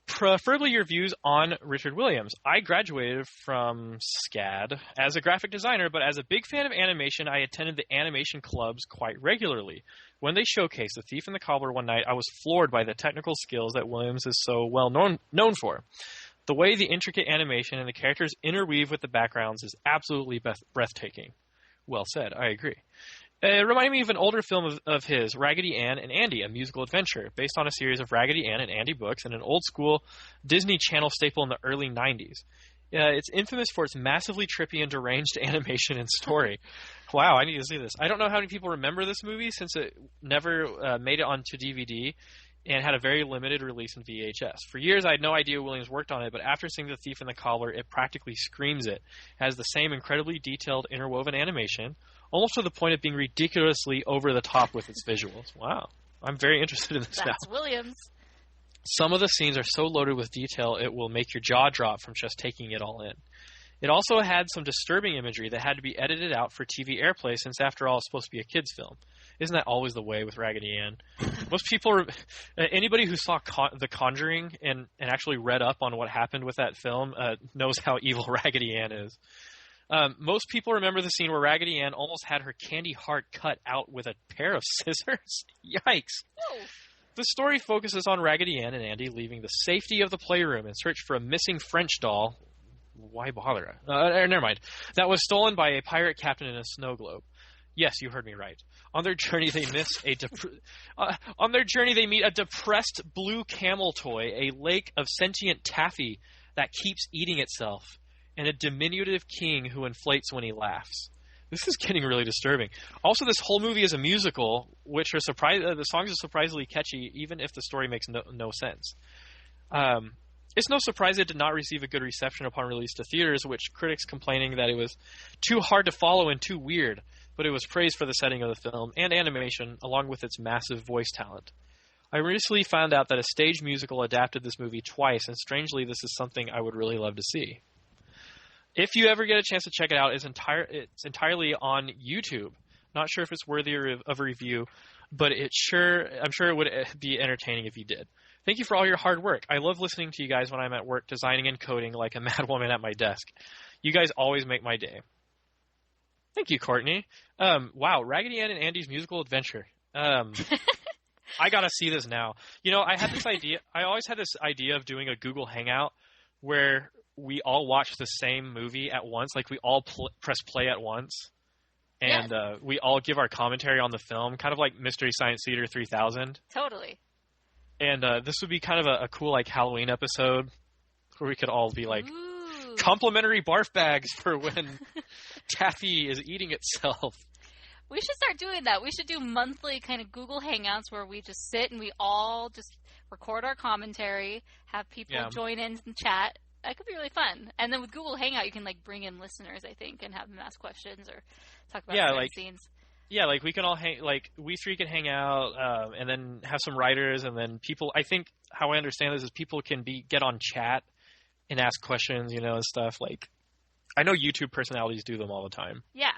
Preferably your views on Richard Williams. I graduated from SCAD as a graphic designer, but as a big fan of animation, I attended the animation clubs quite regularly. When they showcased The Thief and the Cobbler one night, I was floored by the technical skills that Williams is so well known for. The way the intricate animation and the characters interweave with the backgrounds is absolutely breathtaking. Well said. I agree. It reminded me of an older film of his, Raggedy Ann and Andy, a musical adventure, based on a series of Raggedy Ann and Andy books and an old-school Disney Channel staple in the early 90s. It's infamous for its massively trippy and deranged animation and story. Wow, I need to see this. I don't know how many people remember this movie since it never made it onto DVD and had a very limited release in VHS. For years, I had no idea Williams worked on it, but after seeing The Thief and the Cobbler, it practically screams it. It has the same incredibly detailed interwoven animation, almost to the point of being ridiculously over the top with its visuals. Wow. I'm very interested in this now. That's Williams. Some of the scenes are so loaded with detail it will make your jaw drop from just taking it all in. It also had some disturbing imagery that had to be edited out for TV airplay since, after all, it's supposed to be a kid's film. Isn't that always the way with Raggedy Ann? Most people, anybody who saw The Conjuring and actually read up on what happened with that film knows how evil Raggedy Ann is. Most people remember the scene where Raggedy Ann almost had her candy heart cut out with a pair of scissors. Yikes. Whoa. The story focuses on Raggedy Ann and Andy leaving the safety of the playroom in search for a missing French doll. Why bother? Never mind. That was stolen by a pirate captain in a snow globe. Yes, you heard me right. On their journey, they meet a depressed blue camel toy, a lake of sentient taffy that keeps eating itself, and a diminutive king who inflates when he laughs. This is getting really disturbing. Also, this whole movie is a musical, which are the songs are surprisingly catchy, even if the story makes no sense. It's no surprise it did not receive a good reception upon release to theaters, which critics complaining that it was too hard to follow and too weird, but it was praised for the setting of the film and animation, along with its massive voice talent. I recently found out that a stage musical adapted this movie twice, and strangely, this is something I would really love to see. If you ever get a chance to check it out, it's entirely on YouTube. Not sure if it's worthy of a review, but I'm sure it would be entertaining if you did. Thank you for all your hard work. I love listening to you guys when I'm at work designing and coding like a mad woman at my desk. You guys always make my day. Thank you, Courtney. Wow, Raggedy Ann and Andy's musical adventure. I gotta see this now. You know, I always had this idea of doing a Google Hangout where we all watch the same movie at once. Like, we all press play at once. And we all give our commentary on the film, kind of like Mystery Science Theater 3000. Totally. And this would be kind of a cool, like, Halloween episode where we could all be like, Ooh. Complimentary barf bags for when Taffy is eating itself. We should start doing that. We should do monthly kind of Google Hangouts where we just sit and we all just record our commentary, have people join in and chat. That could be really fun. And then with Google Hangout, you can, like, bring in listeners, I think, and have them ask questions or talk about scenes. Yeah, like, we can all we three can hang out, and then have some writers, and then people, I think, how I understand this is people can get on chat and ask questions, you know, and stuff. Like, I know YouTube personalities do them all the time. Yeah.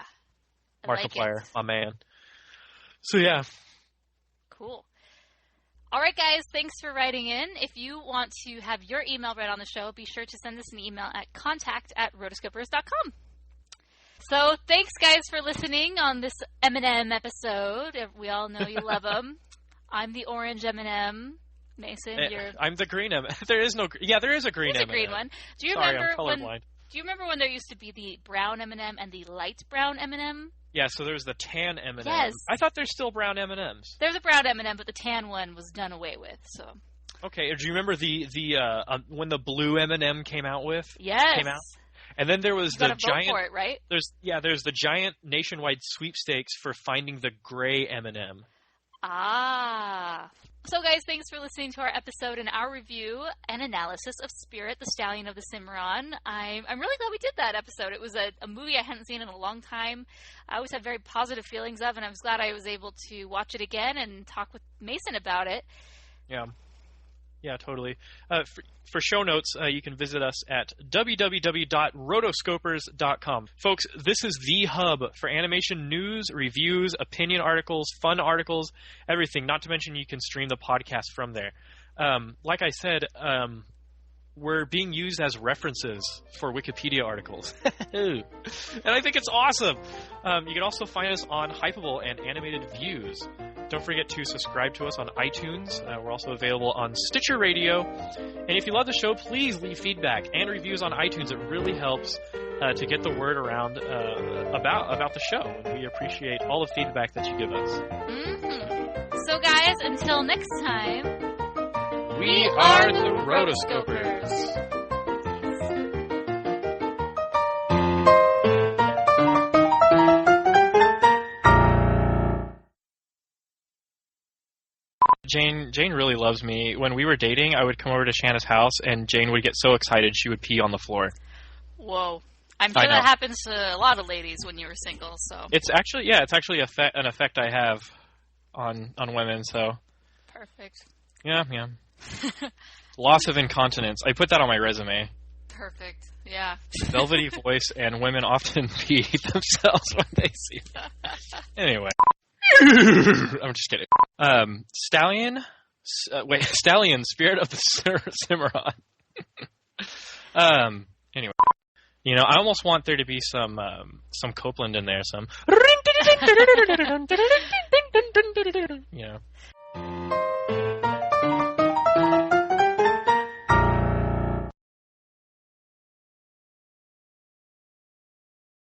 Markiplier, my man. So, yeah. Cool. All right, guys, thanks for writing in. If you want to have your email read on the show, be sure to send us an email at contact@rotoscopers.com. So thanks, guys, for listening on this M&M episode. We all know you love them. I'm the orange M&M. Mason, you're... I'm the green M&M. There is no... Yeah, there is a green M&M. There's a green one. Do you remember Do you remember when there used to be the brown M&M and the light brown M&M? Yeah, so there's the tan M&M. Yes. I thought there's still brown M&Ms. There's a brown M&M, but the tan one was done away with. So. Okay. Do you remember the when the blue M&M came out? Yes. And then there was the giant. Vote for it, right? There's the giant nationwide sweepstakes for finding the gray M&M. Ah. So, guys, thanks for listening to our episode and our review and analysis of Spirit, the Stallion of the Cimarron. I'm really glad we did that episode. It was a movie I hadn't seen in a long time. I always had very positive feelings of, and I was glad I was able to watch it again and talk with Mason about it. Yeah. Yeah, totally. For show notes, you can visit us at www.rotoscopers.com. Folks, this is the hub for animation news, reviews, opinion articles, fun articles, everything. Not to mention you can stream the podcast from there. Like I said, we're being used as references for Wikipedia articles. And I think it's awesome. You can also find us on Hypable and Animated Views. Don't forget to subscribe to us on iTunes. We're also available on Stitcher Radio. And if you love the show, please leave feedback and reviews on iTunes. It really helps to get the word around about the show. And we appreciate all the feedback that you give us. Mm-hmm. So, guys, until next time, we are the Rotoscopers. Jane really loves me. When we were dating, I would come over to Shanna's house, and Jane would get so excited she would pee on the floor. Whoa. I'm sure that happens to a lot of ladies when you were single, so... It's actually an effect I have on women, so... Perfect. Yeah. Loss of incontinence. I put that on my resume. Perfect. Yeah. Velvety voice, and women often pee themselves when they see that. Anyway. I'm just kidding. Stallion, Spirit of the Cimarron. Anyway. You know, I almost want there to be some Copeland in there, some. You know.